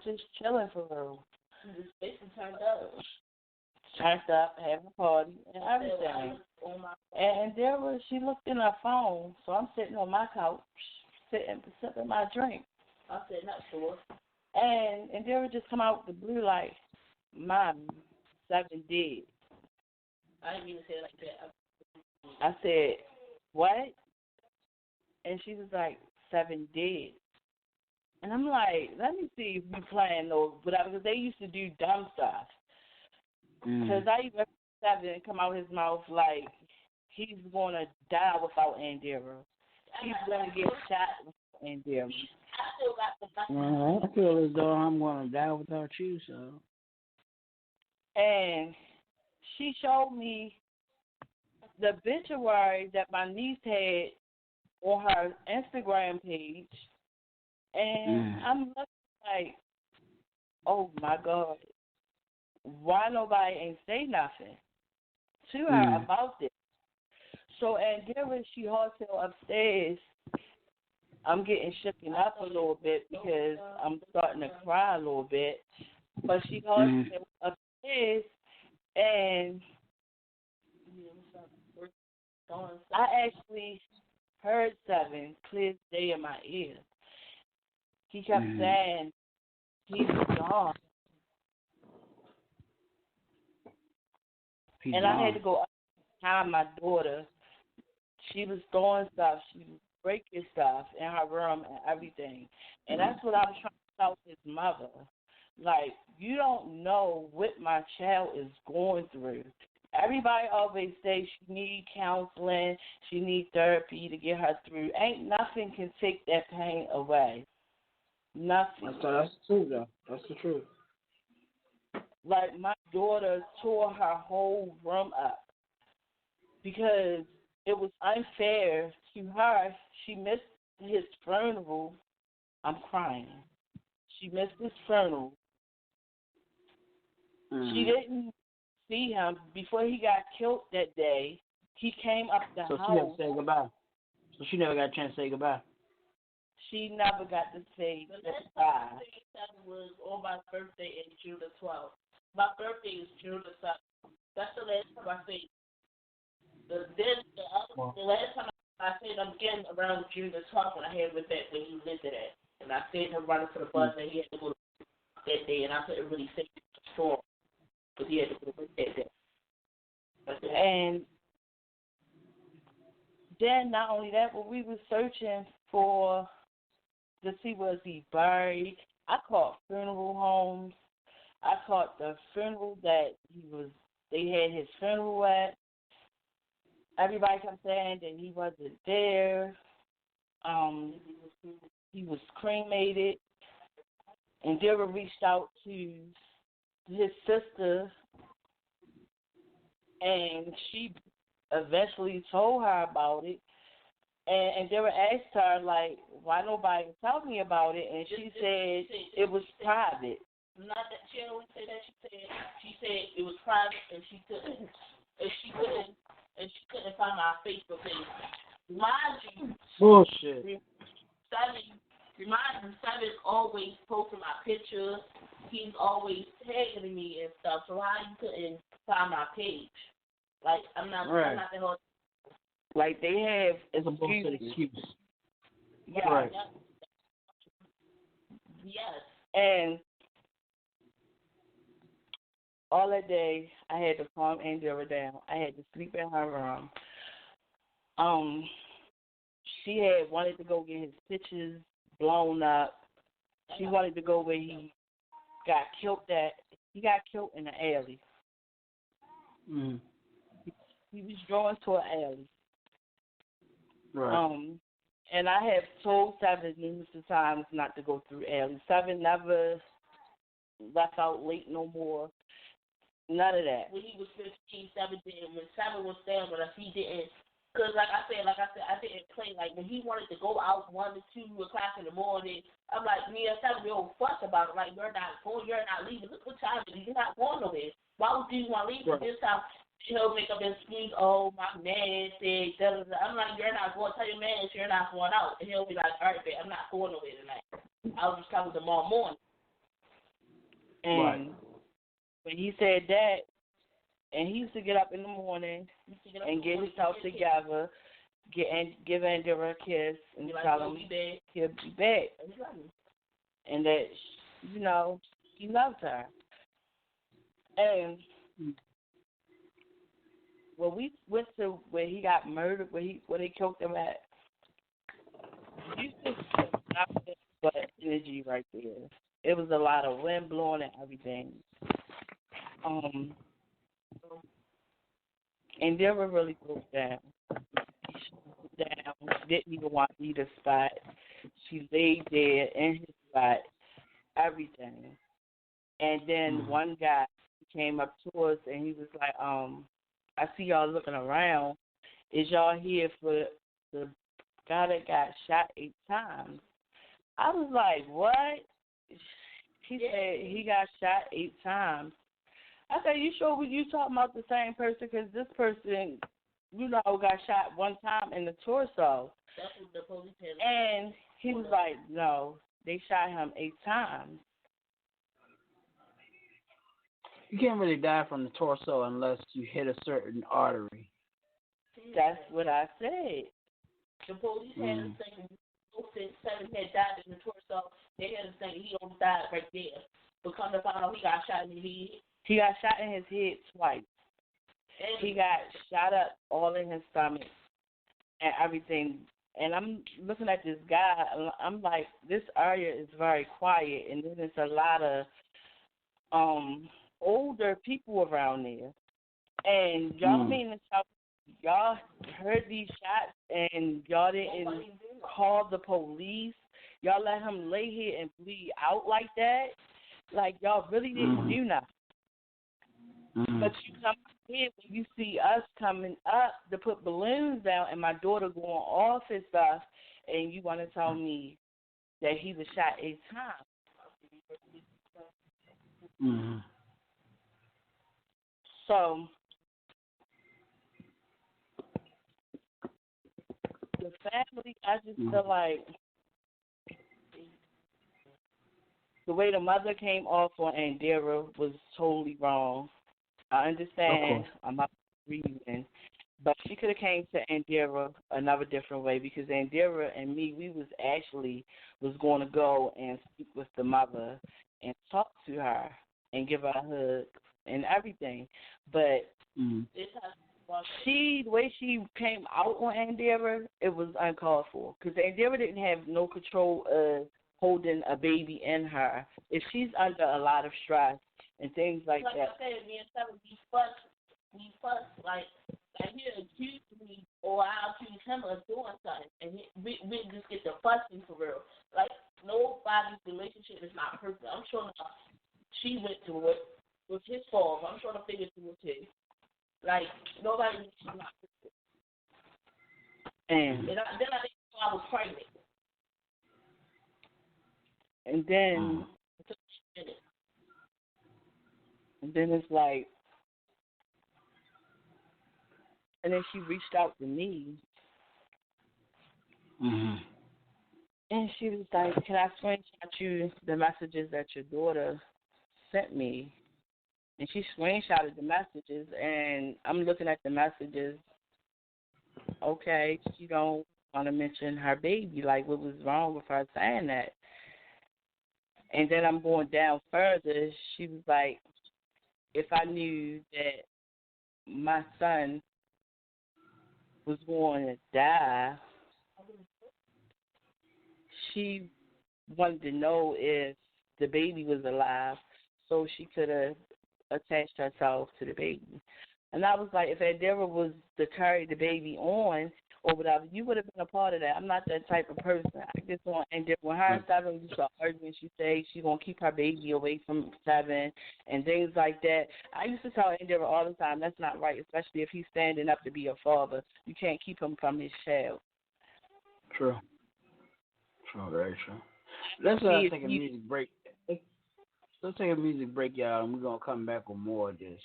just chilling for real. This basically turned up. Turned up, having a party and everything. And she looked in her phone, so I'm sitting on my couch, sipping my drink. I said, not sure. And Dara just come out the blue like, Mom, Seven dead. I didn't mean to say it like that. I said, what? And she was like, Seven dead. And I'm like, let me see if we playing those, whatever, because they used to do dumb stuff. Because I even heard Seven come out his mouth like he's going to die without Andera. He's going to get shot without Andera. Well, I feel as though I'm going to die without you, so. And she showed me the obituary that my niece had on her Instagram page, and I'm looking like, oh my God, why nobody ain't say nothing to her about this? So, and given she hotel upstairs, I'm getting shooken up a little bit because I'm starting to cry a little bit. But she hotel upstairs, and I actually heard Seven clear as day in my ear. He kept saying he's gone. I had to go up behind my daughter. She was throwing stuff. She was breaking stuff in her room and everything. And that's what I was trying to tell his mother. Like, you don't know what my child is going through. Everybody always says she needs counseling, she needs therapy to get her through. Ain't nothing can take that pain away. Nothing. That's the truth, though. That's the truth. Like, my daughter tore her whole room up because it was unfair to her. She missed his funeral. I'm crying. She missed his funeral. She didn't see him before he got killed that day. He came up the So house. she never said goodbye. So she never got a chance to say goodbye. She never got to say The last goodbye. time I said was on my birthday in June the 12th. My birthday is June the 7th. That's the last time I said. The last time I said I'm getting around June the 12th when I had with that when he lived at. And I said him running for the bus and he had to go to that day, and I couldn't really say the storm because he had to go to work that day. And then not only that, but we were searching to see was he buried. I called funeral homes. I called the funeral that they had his funeral at. Everybody kept saying that he wasn't there. He was cremated. And Dara reached out to his sister, and she eventually told her about it. And Dara asked her, like, why nobody told me about it? And she said it was private. Not that she always say that. She said it was private, and she couldn't find my Facebook page. Mind you, Bullshit. Remind him, Seven always posting my pictures. He's always tagging me and stuff. So how you couldn't find my page? Like I'm not the whole. Like they have, it's a bullshit excuse. Yeah. Right. Yes. And all that day, I had to calm Angela down. I had to sleep in her room. She had wanted to go get his pictures blown up. She wanted to go where he got killed at. He got killed in an alley. Mm. He was drawn to an alley. Right. And I have told Seven numerous times not to go through alleys. Seven never left out late no more. None of that. When he was 15, 17, when Seven was staying with us, he didn't. Because, like I said, I didn't play. Like, when he wanted to go out 1 to 2 o'clock in the morning, I'm like, me and Seven, we don't fuss about it. Like, you're not going, you're not leaving. Look what time it is. You're not going nowhere. Why would you want to leave? Right. This time, he'll make up his excuse, oh, my man said, da, da, da. I'm like, you're not going. Tell your man you're not going out. And he'll be like, all right, babe, I'm not going nowhere tonight. I'll just come tomorrow morning. And when he said that, and he used to get up in the morning and get himself together, give Andrea a kiss, and tell him he'll be back. And that, you know, he loves her. And when we went to where he got murdered, where they killed him at, you just nothing but energy right there. It was a lot of wind blowing and everything. And Deborah really broke down. She didn't even want to eat a spot. She laid there in his spot, everything. And then one guy came up to us and he was like, I see y'all looking around. Is y'all here for the guy that got shot 8 times? I was like, what? He said he got shot 8 times. I said, you sure you talking about the same person? Because this person, you know, got shot 1 time in the torso. That's what the police had. And he was like, no, they shot him 8 times. You can't really die from the torso unless you hit a certain artery. That's what I said. The police had a saying, Seven had died in the torso. They had a saying he only died right there. But come to find out, he got shot in the head. He got shot in his head twice. And he got shot up all in his stomach and everything. And I'm looking at this guy. I'm like, this area is very quiet, and then there's a lot of older people around there. And y'all mean to tell me y'all heard these shots and y'all didn't call the police? Y'all let him lay here and bleed out like that? Like, y'all really didn't do nothing. But you come here when you see us coming up to put balloons down and my daughter going off and stuff, and you want to tell me that he was shot 8 times. So the family, I just feel like the way the mother came off on Andera was totally wrong. I understand I'm not reason, but she could have came to Andera another different way, because Andera and me, we was going to go and speak with the mother and talk to her and give her a hug and everything. But the way she came out on Andera, it was uncalled for, because Andera didn't have no control of holding a baby in her. If she's under a lot of stress and things like that. Like I said, me and Seven, we fuss, like he accused me or I accused him of doing something, and we just get the fussing for real. Like, nobody's relationship is not perfect. I'm sure she went through it with his fault. I'm sure the figure through it too. Like, nobody's not perfect. And then I think I was pregnant. And then it's like, and then she reached out to me, and she was like, "Can I screenshot you the messages that your daughter sent me?" And she screenshotted the messages, and I'm looking at the messages. Okay, she don't want to mention her baby. Like, what was wrong with her saying that? And then I'm going down further. She was like, if I knew that my son was going to die, she wanted to know if the baby was alive so she could have attached herself to the baby. And I was like, if Andera was to carry the baby on or whatever, you would have been a part of that. I'm not that type of person. I just want, and when her and Seven used to argue, she said she's going to keep her baby away from Seven and things like that. I used to tell Andera all the time, that's not right, especially if he's standing up to be a father. You can't keep him from his child. True, very true. Let's take a music break. Let's take a music break, y'all, and we're going to come back with more of this.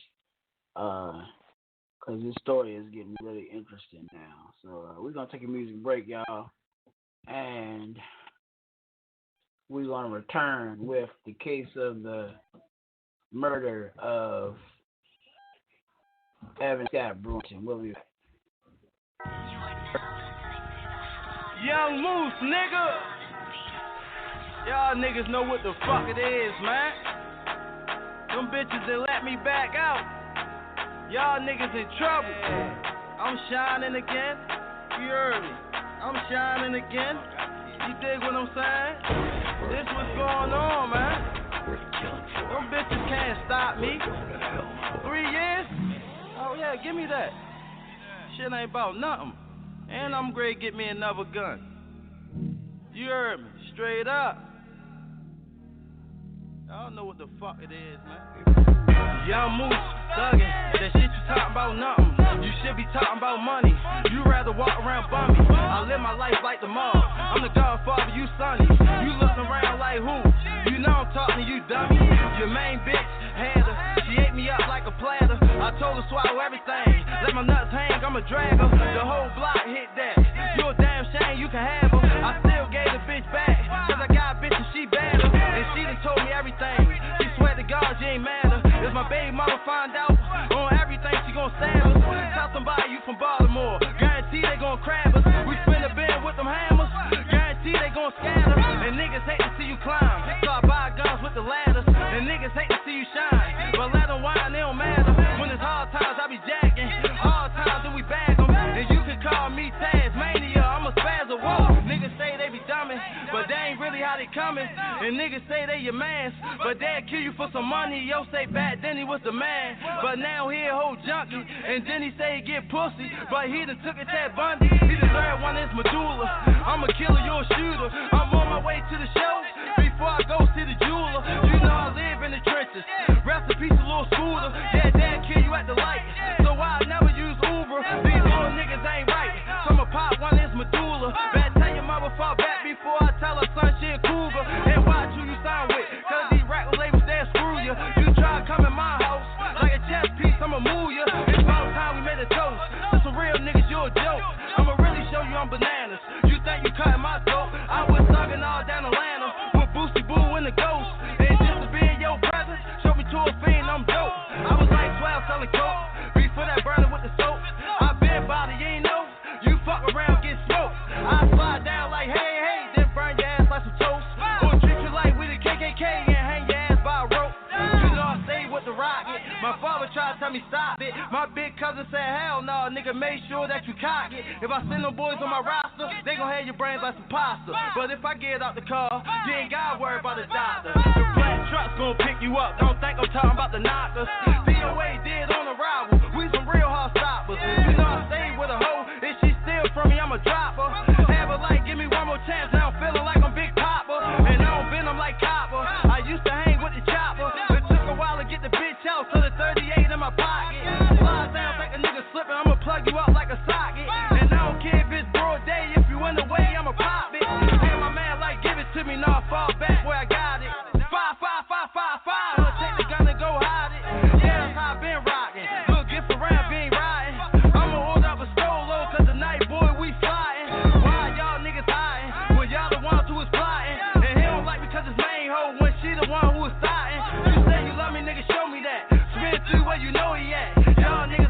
Because this story is getting really interesting now. So we're going to take a music break, y'all. And we're going to return with the case of the murder of Evan Scott BREWINGTON. We'll be back. Young Moose, nigga. Y'all niggas know what the fuck it is, man. Them bitches that let me back out. Y'all niggas in trouble. I'm shining again. You heard me. I'm shining again. You dig what I'm saying? This what's going on, man. Them bitches can't stop me. 3 years? Oh yeah, give me that. Shit ain't about nothing. And I'm ready to get me another gun. You heard me. Straight up. I don't know what the fuck it is, man. Young Moose, thuggin', that shit you talking about nothing. You should be talking about money. You rather walk around bummy. I live my life like the mob. I'm the godfather, you sonny. You looking around like who? You know I'm talking to you, dummy. Your main bitch had her. She ate me up like a platter. I told her swallow everything. Let my nuts hang, I'ma drag her. The whole block hit that. You a damn shame, you can have her. I still gave the bitch back, cause I got a bitch and she better. And she done told me everything. She swear to God, you ain't matter. If my baby mama find out on everything, she gon' stab us. Tell somebody you from Baltimore. Guarantee they gon' crab us. We spin the bed with them hammers. Guarantee they gon' scatter. And niggas hate to see you climb. So I buy guns with the ladders. And niggas hate to see you shine. But let them whine, they don't matter. When it's hard times, I be jacking. Hard times, then we bag them. And you can call me Tasmania. I'm a spaz of war. Niggas say they be dumbing, but they ain't really how they coming. And niggas say they your mans, but they'll kill you for some money. Yo say back then he was the man, but now he a whole junkie. And then he say he get pussy, but he done took it Ted Bundy. He deserve one is medulla. I'm a killer, you a shooter. I'm on my way to the show before I go see the jeweler. You know I live in the trenches. Rest in peace, a little scooter. Yeah, they'll kill you at the light, so I never use Uber. These little niggas ain't right, so I'ma pop one is medulla. Better tell your mother fall back before I tell her son she a cougar. And watch who you sign with, cause these rap labels they'll screw you. You try to come in my house like a chess piece, I'ma move fool ya. It's about time we made a toast. To some real niggas, you a joke. I'ma really show you I'm bananas. You think you cutting my throat? I was thugging all down Atlanta with Boosty Boo and the Ghost. And just to be in your presence, show me to a fiend, I'm dope. I was like 12 selling coke. Before that burner with the soap. I been body, you ain't know. You fuck around, get smoked. I slide down like hey, hey, then burn your ass like some toast. Or treat you like we the KKK and hang your ass by a rope. You know I stay with the rocket. My father tried to tell me stop it. My big cousin said hell no, nigga, make sure that you cock it. If I send them boys on my roster, they gon' have your brains like some pasta. But if I get out the car, you ain't gotta worry about the doctor. The black truck's gon' pick you up. Don't think I'm talking about the knockers. DOA did on arrival. We some real hard stoppers. You know I stay with a hoe. If she steal from me, I'ma drop her. Have her like, give me one more chance. Now I'm feeling like I'm Big Papa. And I don't bend them like copper. I used to hang with the chopper. It took a while to get the bitch out. So the 38 in my pocket. Slide down, think a nigga slipping. I'ma plug you up like a socket. And I don't care if it's broad day. If you in the way, I'ma pop it. And my man like, give it to me. Now I fall back where I got it. 5, 5, 5, 5, 5. I'ma take the gun and go hide it. Yeah, that's how I been rocking. Look, get around, being riding. I'ma order up a solo, cause tonight, boy, we flying. Why y'all niggas hiding? When y'all the ones who was plotting. And he don't like me cause his main hoe, when she the one who was starting. You say you love me, nigga, show me that. Spin to where you know he at. Y'all niggas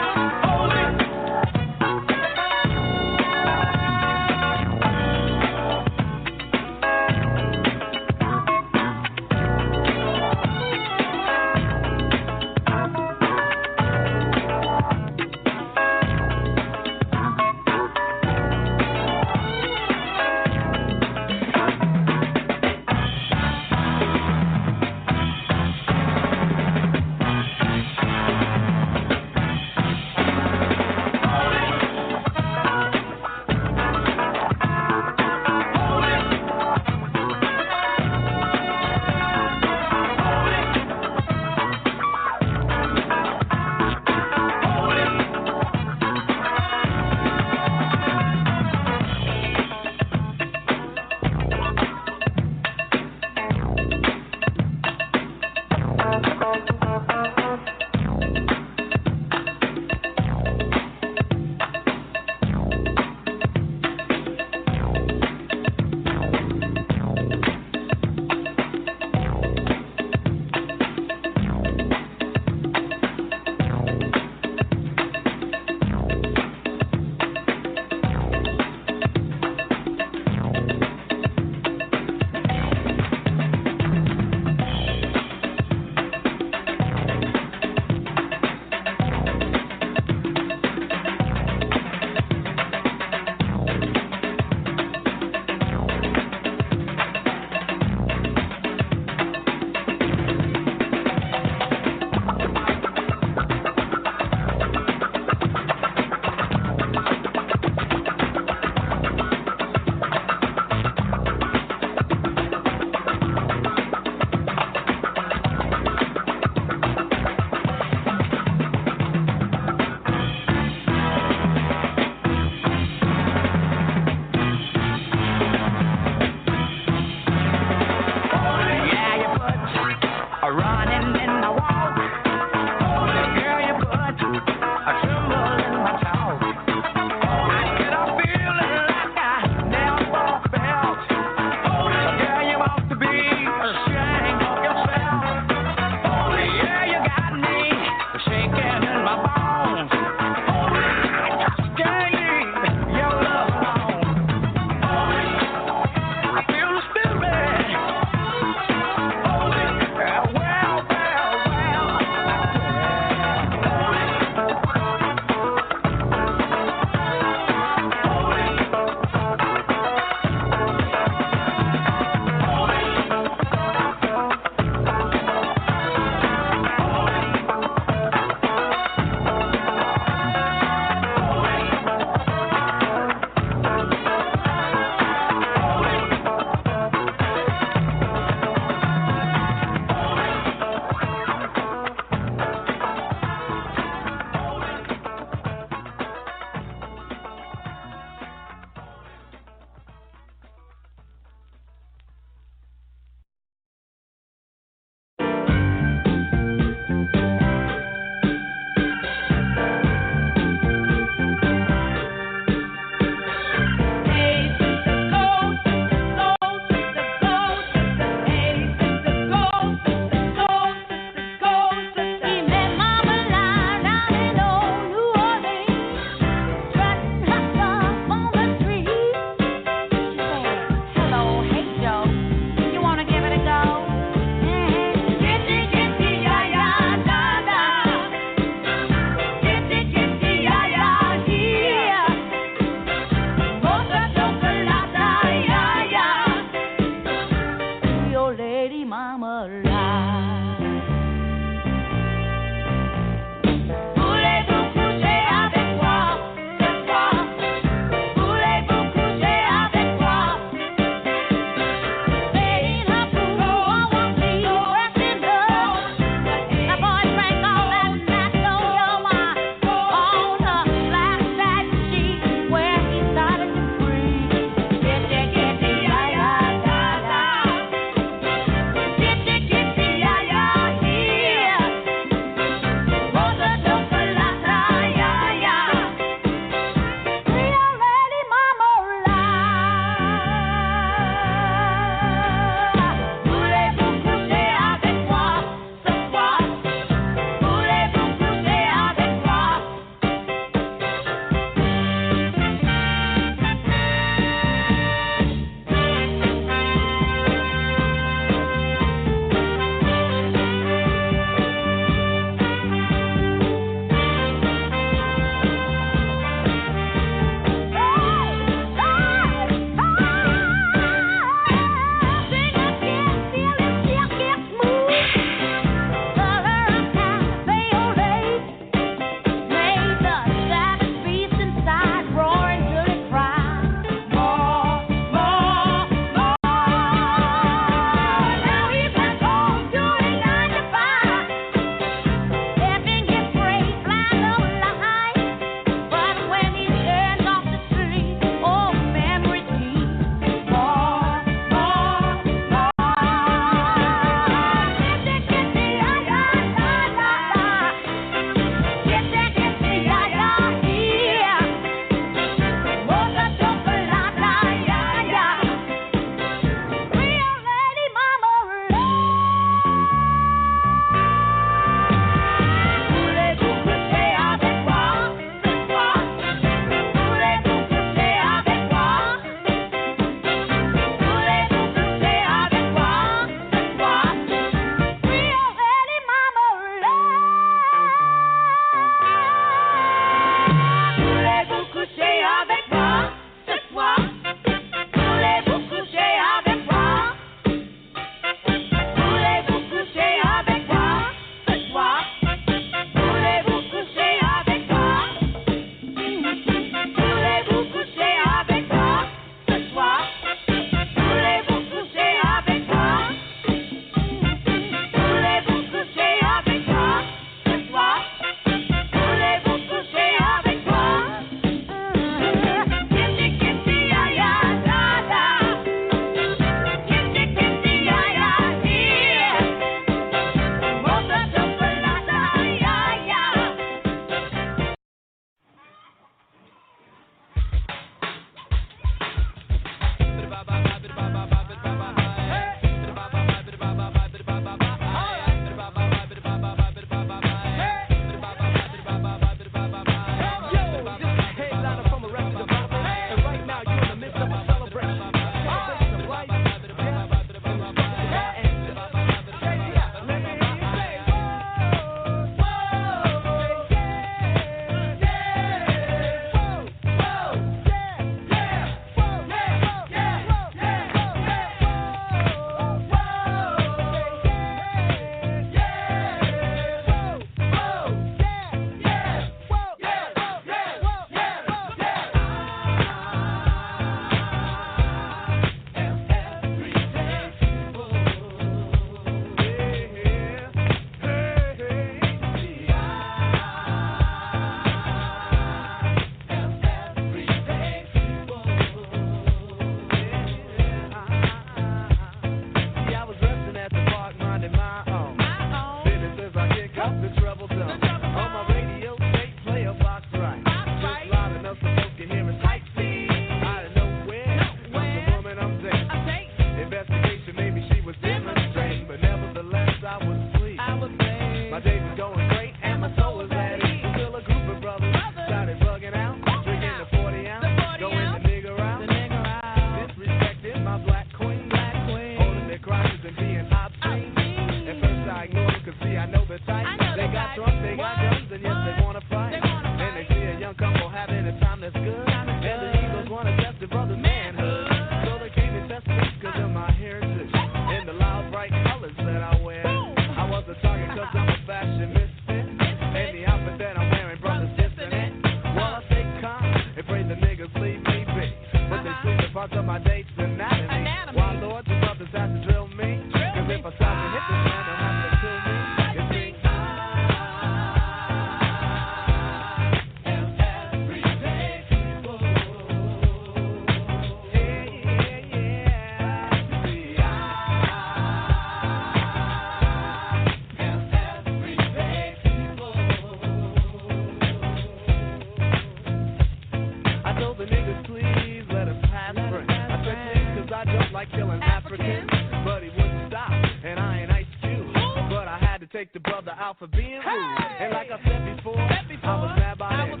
And like I said before, I was mad by then. It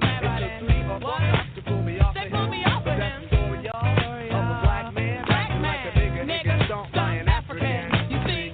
took 3 or 4 cops to pull me off of him. But that's the story, y'all, of a black man acting like a nigga. Niggas don't buy an African. You see?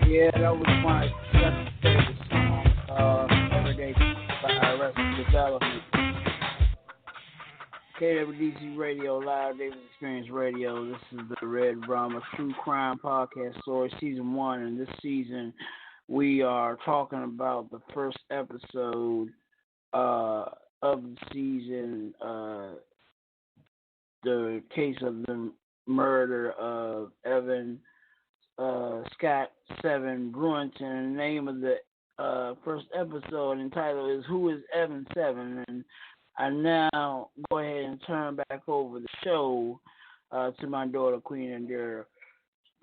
Yeah, that was my second favorite song, Everyday by Arrested Development. KWDC Radio, Live Davis Experience Radio. This is the Red Drama True Crime Podcast Story, Season 1. And this season, we are talking about the first episode of the season, the case of the murder of Evan Scott Seven Brewington. The name of the first episode entitled is Who is Evan Seven? And I now go ahead and turn back over the show to my daughter, Queen Indira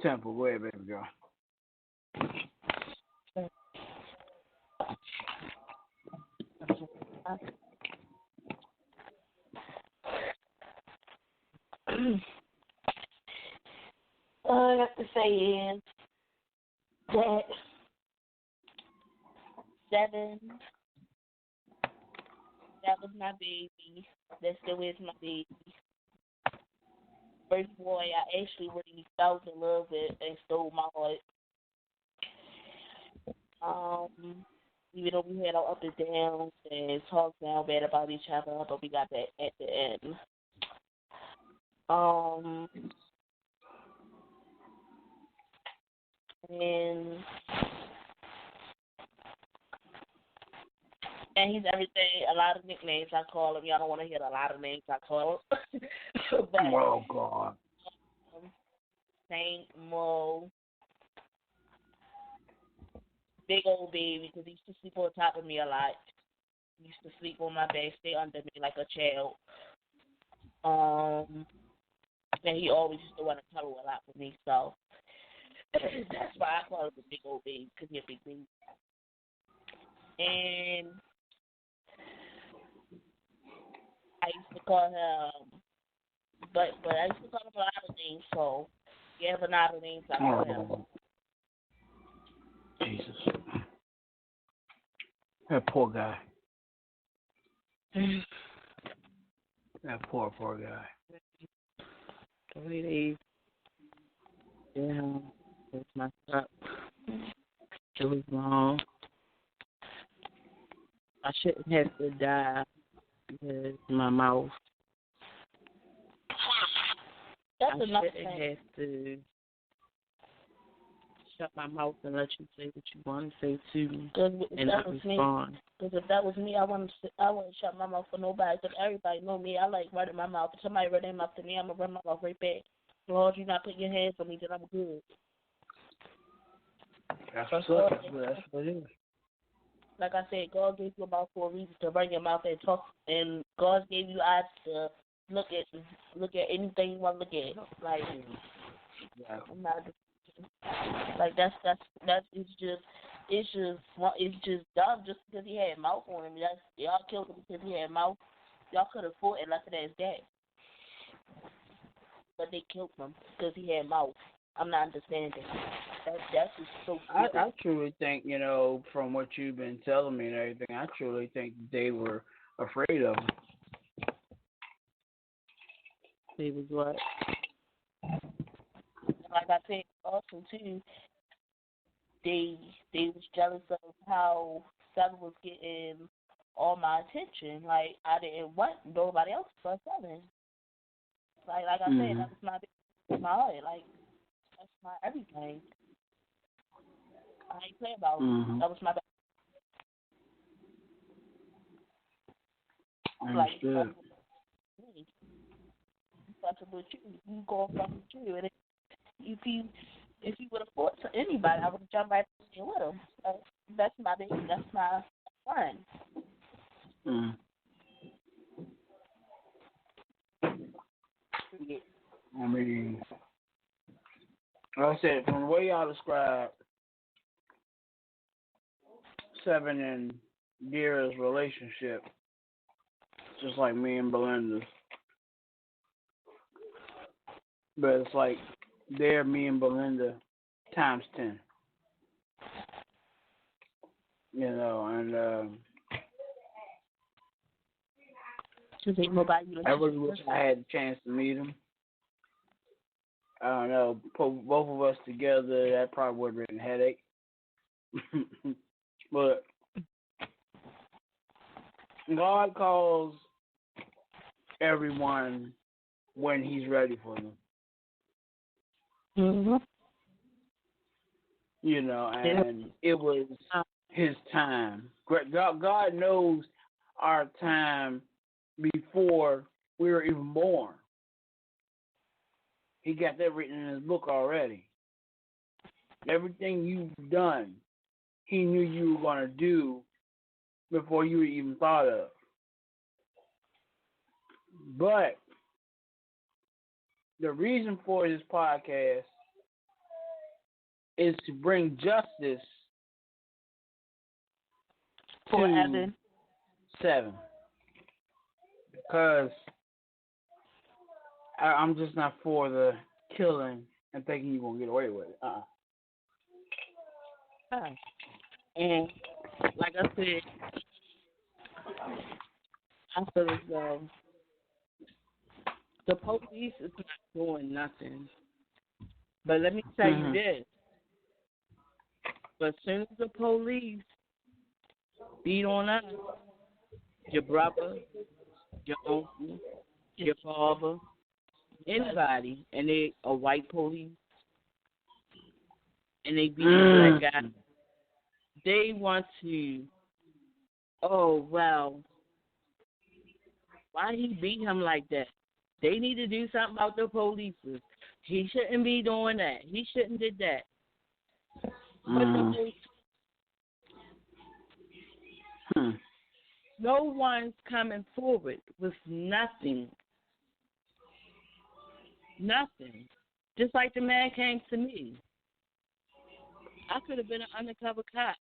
Temple. Go ahead, baby girl. All I got to say is that Seven, that was my baby. That still is my baby. First boy I actually really fell in love with and stole my heart. Even though we had our ups and downs and talked down bad about each other, but we got back at the end. And he's everything, a lot of nicknames I call him. Y'all don't want to hear a lot of names I call him. But, oh, God. Saint Mo, big old baby, because he used to sleep on top of me a lot. He used to sleep on my bed, stay under me like a child. And he always used to want to cuddle a lot with me, so that's why I call him the big old baby, because he's a big baby. And I used to call him, but I used to call him a lot of names, so you have a lot of names I call him. Jesus. That poor guy. That poor guy. 3 days. Yeah, it's messed up. It was wrong. I shouldn't have to die because my mouth. That's I shouldn't have to shut my mouth and let you say what you want to say to me and not respond. Because if that was me, I wouldn't shut my mouth for nobody. Because everybody know me. I like running my mouth. If somebody run their mouth to me, I'm going to run my mouth right back. As long as you're not putting your hands on me, then I'm good. That's what's up. That's what it is. Like I said, God gave you a mouth for a reason to run your mouth and talk, and God gave you eyes to look at anything you want to look at. Like, I'm not, like that's it's just dumb just because he had mouth on him. Y'all killed him because he had mouth. Y'all could have fought and left it as that, but they killed him because he had mouth. I'm not understanding. That's just so stupid. I truly think, from what you've been telling me and everything, I truly think they were afraid of him. They was what? Like I said, also too, they was jealous of how Seven was getting all my attention. Like I didn't want nobody else but Seven. Like I said, that was my heart. Like that's my everything. I ain't play about it. That was my best. Understood. Fucking with you go fucking with you. And if you would have fought to anybody, I would have jumped right in with him. That's my baby. That's my friend. I mean, like I said, from the way y'all describe Seven and Dira's relationship, just like me and Belinda's. But it's like they're me and Belinda times 10. And I really wish I had the chance to meet him. I don't know, put both of us together, that probably would have been a headache. But God calls everyone when He's ready for them. And it was His time. God knows our time before we were even born. He got that written in His book already. Everything you've done, He knew you were going to do before you were even thought of. But the reason for this podcast is to bring justice for to Evan. Seven. Because I'm just not for the killing and thinking you're going to get away with it. And like I said, I feel as though the police is not doing nothing. But let me tell you this. But as soon as the police beat on us, your brother, your uncle, your father, anybody, and they a white police, and they beat a black guy, they want to, oh, well, why he beat him like that? They need to do something about the police. He shouldn't be doing that. He shouldn't did that. But the police, no one's coming forward with nothing. Nothing. Just like the man came to me. I could have been an undercover cop.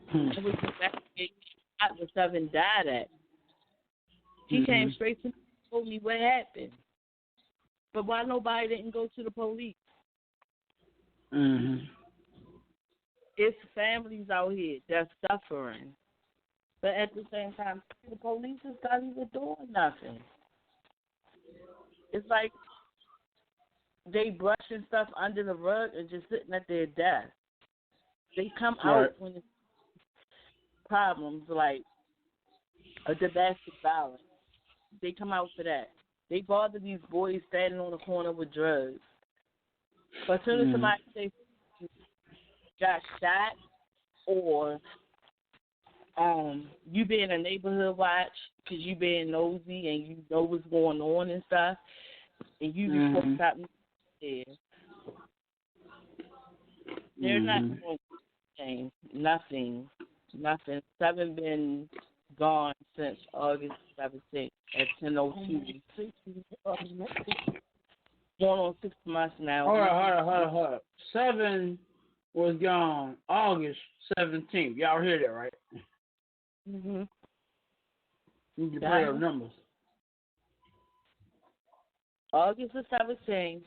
I was investigating what Seven died at. He came straight to me and told me what happened. But why nobody didn't go to the police? It's families out here that's suffering. But at the same time, the police is not even doing nothing. It's like they brushing stuff under the rug and just sitting at their desk. They come out when it's problems like a domestic violence. They come out for that. They bother these boys standing on the corner with drugs. But as soon as somebody say got shot or you being a neighborhood watch because you being nosy and you know what's going on and stuff, and you report something there. They're not doing anything. Nothing. 7 been gone since August 17th at 10:02. Going on 6 months now. Hold up. 7 was gone August 17th. Y'all hear that, right? Mm-hmm. You need to play those numbers. August the 17th,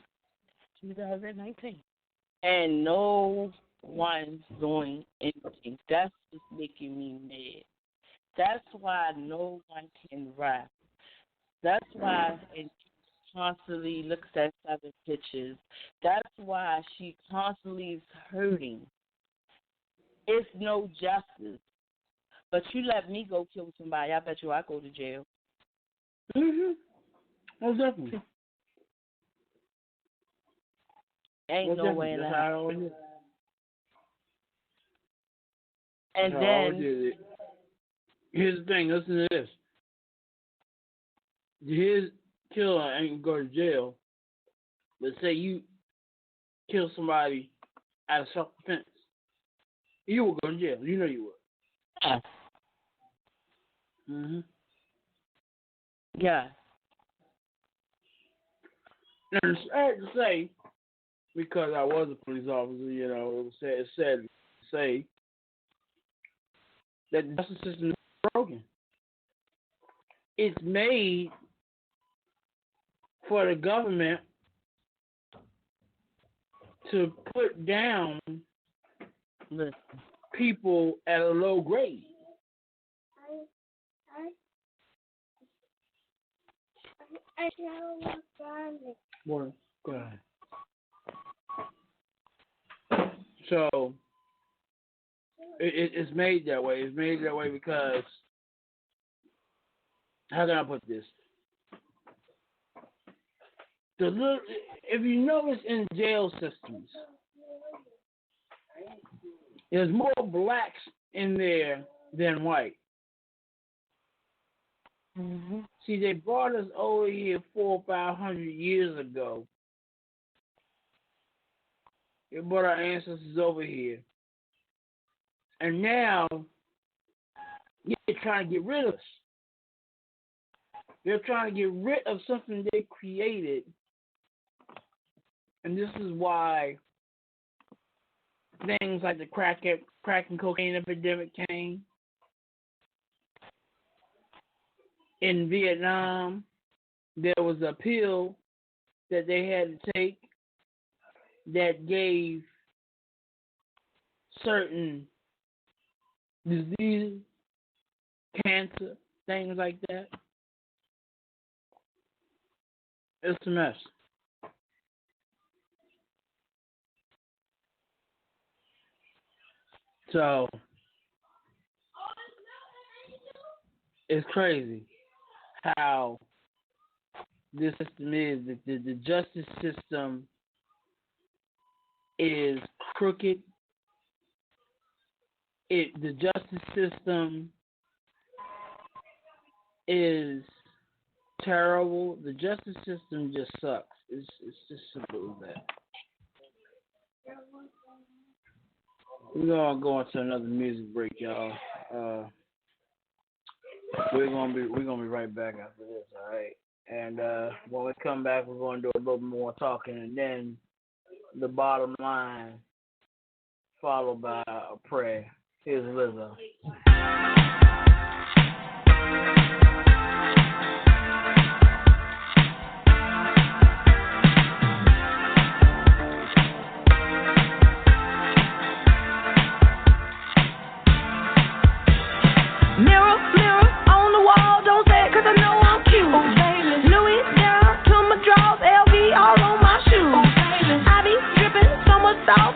2019. And no one's doing anything. That's what's making me mad. That's why no one can rap. That's why she constantly looks at 7 pictures. That's why she constantly is hurting. It's no justice. But you let me go kill somebody, I bet you I go to jail. Mm-hmm. Most definitely. Ain't no way in the house. And then here's the thing, listen to this. His killer ain't going to go to jail. But say you kill somebody out of self-defense, you will go to jail. You know you would. Yeah. Mm-hmm. Yeah. Now, it's sad to say, because I was a police officer, you know, it's sad to say that the justice system is broken. It's made for the government to put down people at a low grade. Well, go ahead. So it's made that way. It's made that way because, how can I put this? If you notice in jail systems, there's more blacks in there than white. Mm-hmm. See, they brought us over here 400 or 500 years ago. They brought our ancestors over here. And now, they're trying to get rid of us. They're trying to get rid of something they created. And this is why things like the crack and cocaine epidemic came. In Vietnam, there was a pill that they had to take that gave certain diseases, cancer, things like that. It's a mess. So, it's crazy how this system is. The justice system is crooked. The justice system is terrible. The justice system just sucks. It's just simple as that. We're gonna go into another music break, y'all. We're gonna be right back after this, all right? And when we come back, we're gonna do a little more talking, and then the bottom line, followed by a prayer. Here's Lizzo.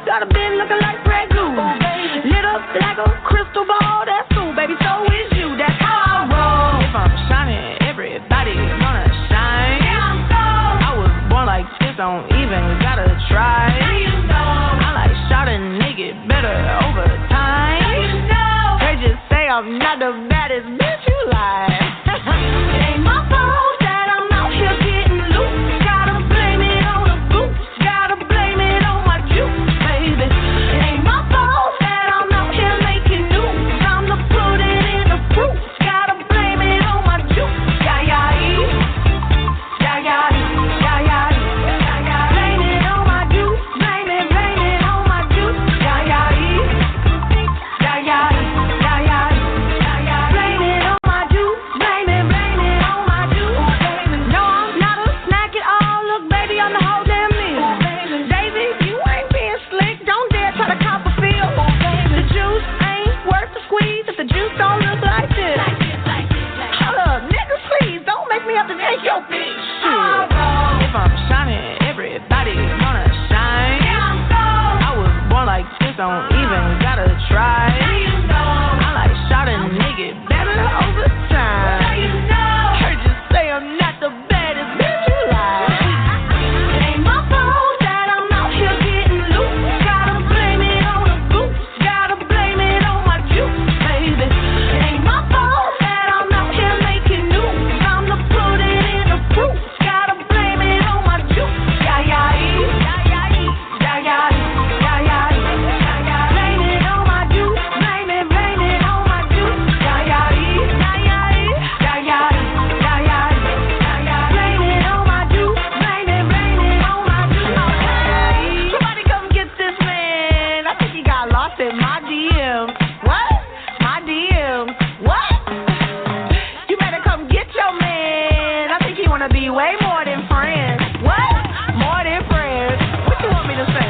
Got a bin looking like red glue. Lit up like a crystal ball. That's cool, baby. So is you. That's how I roll. If I'm shining, everybody gonna shine. Yeah, I'm so. I was born like this. Don't even gotta try. Now you know. I like shot a nigga better over time. Now you know. They just say I'm not the baddest bitch you like. It ain't my fault that I'm out here getting loose. Gotta blame it on the boots. Gotta blame it on my juice. It ain't don't even gotta try. I like shot a nigga better over time. Heard you say I'm not the baddest bitch you like. It ain't my fault that I'm out here getting loose. Gotta blame it on the boots. Gotta blame it on my juice, baby. It ain't my fault that I'm out here making news. I'm the put it in the fruit. Gotta blame it on my juice. Yeah, yeah, yeah, yeah, yeah, yeah, yeah, yeah, yeah. Blame it on my juice. Blame it on my juice. Yeah, yeah, yeah, yeah, yeah, yeah, yeah, yeah, yeah. Blame it on my juice. Blame it on my juice. Okay. Somebody come get this man. I think he got lost in my DMs. What? My DMs. What? You better come get your man. I think he wanna be way more than friends. What? More than friends. What you want me to say?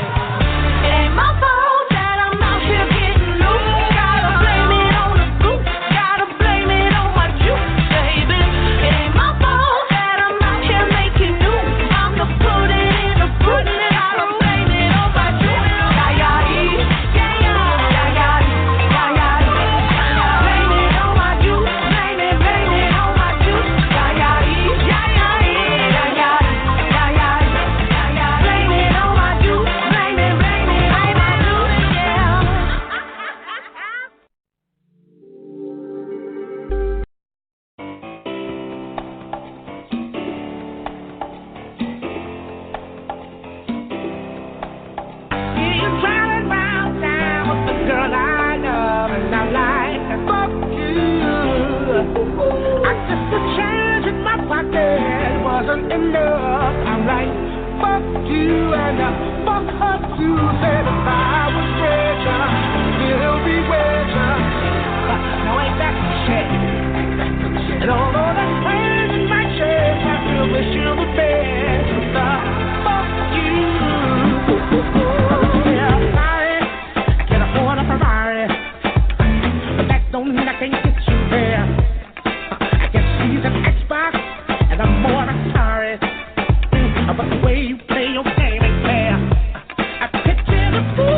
It ain't my fault that I'm out here getting loose. Gotta blame it on the goose. Gotta blame it on my juice, baby. It ain't my fault that I'm out here making news. I'm the put it in the fruit. Gotta blame it on my juice. Yeah, yeah, yeah, yeah, yeah, yeah, yeah, yeah. Blame it on my juice. Blame it on my juice. Yeah, yeah, yeah, yeah, yeah, yeah, yeah, yeah, yeah. Blame it on my juice. Blame it on my juice. Yeah. You're driving round town with the girl I love, and I'm like, fuck you. I just a change in my pocket wasn't enough. I'm like, fuck you, and fuck her too. Said if I was richer, I'd still be richer. Now ain't that some shit? And although that pain in my chest, I still wish you the best. Fuck you. Yeah, sorry, I can't afford a Ferrari, but that don't mean I can't get you there. I guess she's an Xbox, and I'm more than sorry. But the way you play your game ain't fair. I picture the fool.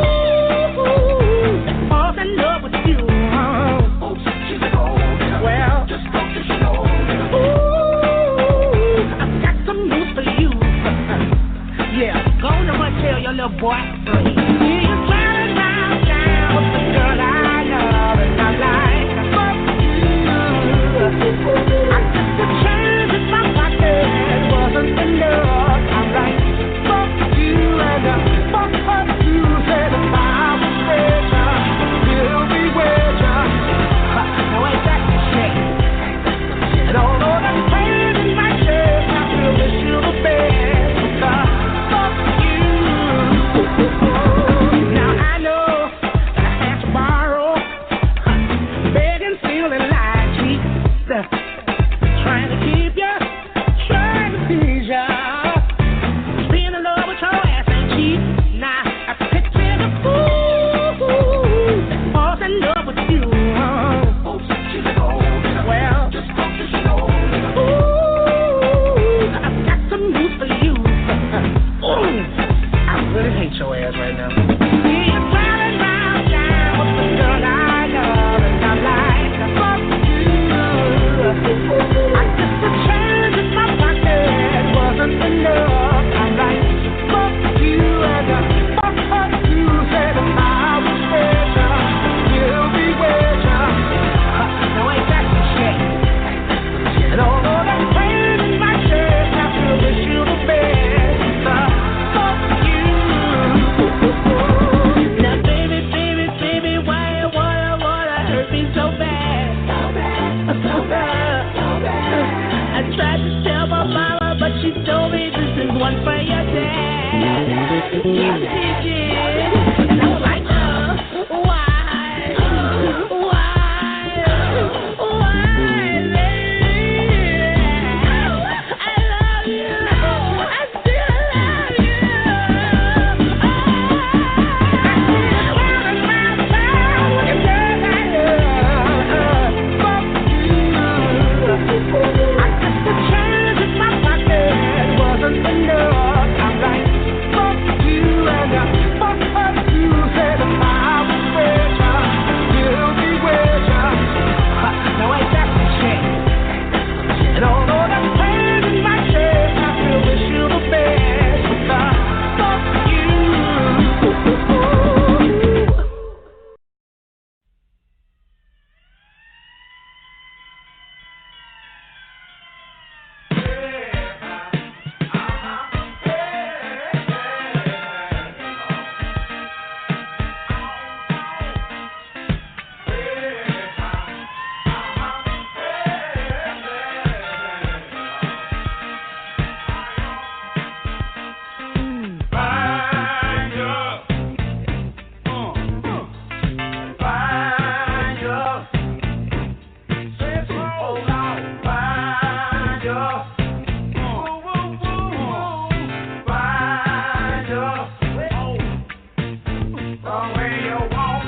The way you walk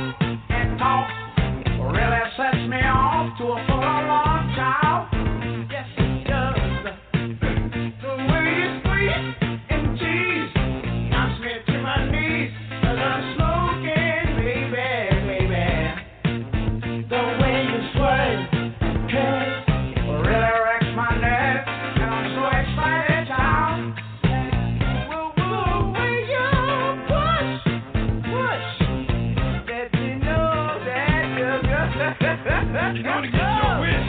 and talk really sets me off to a full on child. Yes, it does. The way you squeeze and tease knocks me to my knees as I'm smoking, baby, baby. The way you swerve and curve really wrecks my nerve, and I'm so excited, child. The way you push, let me know that you're good. You're gonna get your wish.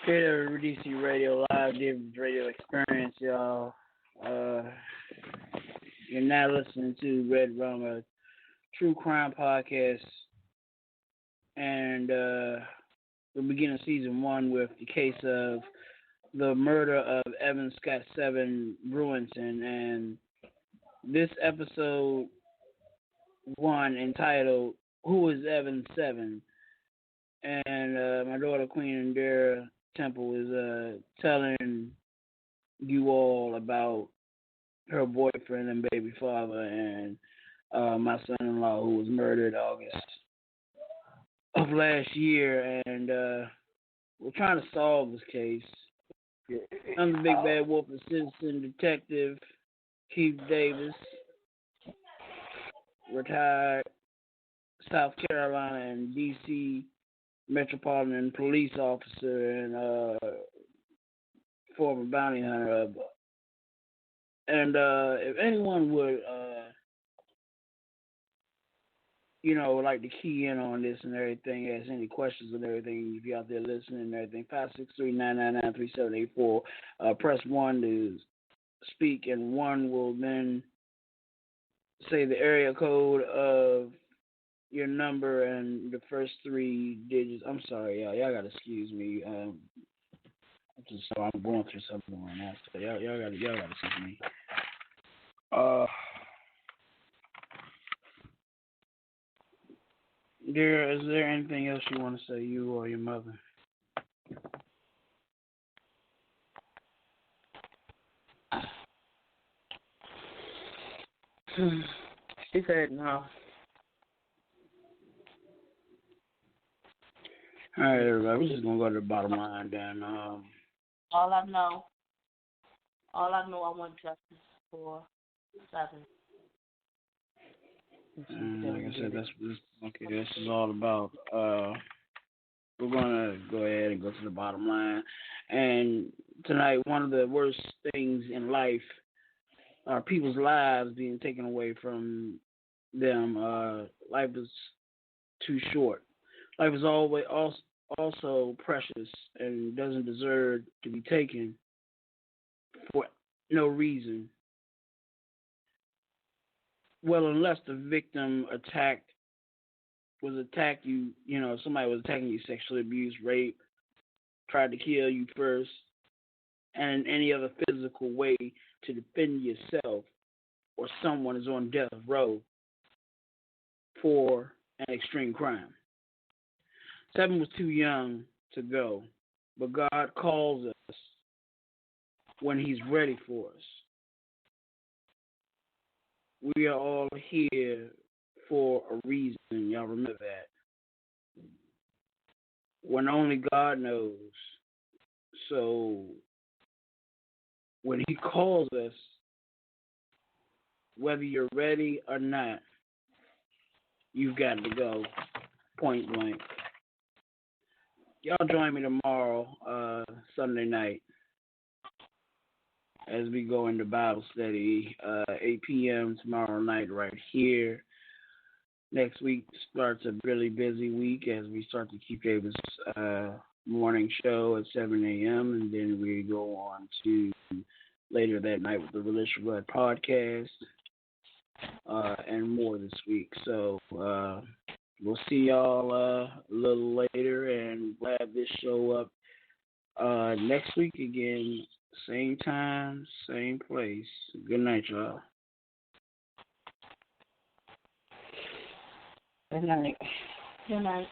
Creator DC Radio Live, David's Radio Experience, y'all. You're now listening to Red Rum, a true crime podcast, and we're beginning season 1 with the case of the murder of Evan Scott Seven BREWINGTON, and this episode 1 entitled "Who is Evan Seven?" And my daughter Queen Indira Temple is telling you all about her boyfriend and baby father and my son-in-law who was murdered August of last year, and we're trying to solve this case. I'm the Big Bad Wolf of Citizen Detective Keith Davis, retired South Carolina and D.C. Metropolitan Police Officer and former bounty hunter. And if anyone would, like to key in on this and everything, has any questions and everything, if you're out there listening and everything, 563-999-3784, press 1 to speak, and 1 will then say the area code of your number and the first 3 digits. I'm sorry, y'all gotta excuse me. I'm going through something right now, so y'all gotta excuse me. Dear, is there anything else you want to say, you or your mother? She said no. All right, everybody, we're just gonna go to the bottom line then. All I know, I want justice for 7. Like I said, this is all about. We're gonna go ahead and go to the bottom line. And tonight, one of the worst things in life are people's lives being taken away from them. Life is too short. Life is always also precious and doesn't deserve to be taken for no reason. Well, unless the victim was attacked you, somebody was attacking you, sexually abused, rape, tried to kill you first, and any other physical way to defend yourself, or someone is on death row for an extreme crime. 7 was too young to go, but God calls us when He's ready for us. We are all here for a reason. Y'all remember that. When only God knows. So when He calls us, whether you're ready or not, you've got to go, point blank. Y'all join me tomorrow, Sunday night, as we go into Bible study, 8 p.m. tomorrow night right here. Next week starts a really busy week as we start the Keith Davis morning show at 7 a.m. And then we go on to later that night with the Religious Blood podcast and more this week. So we'll see y'all a little later, and we'll have this show up next week again. Same time, same place. Good night, y'all. Good night. Good night.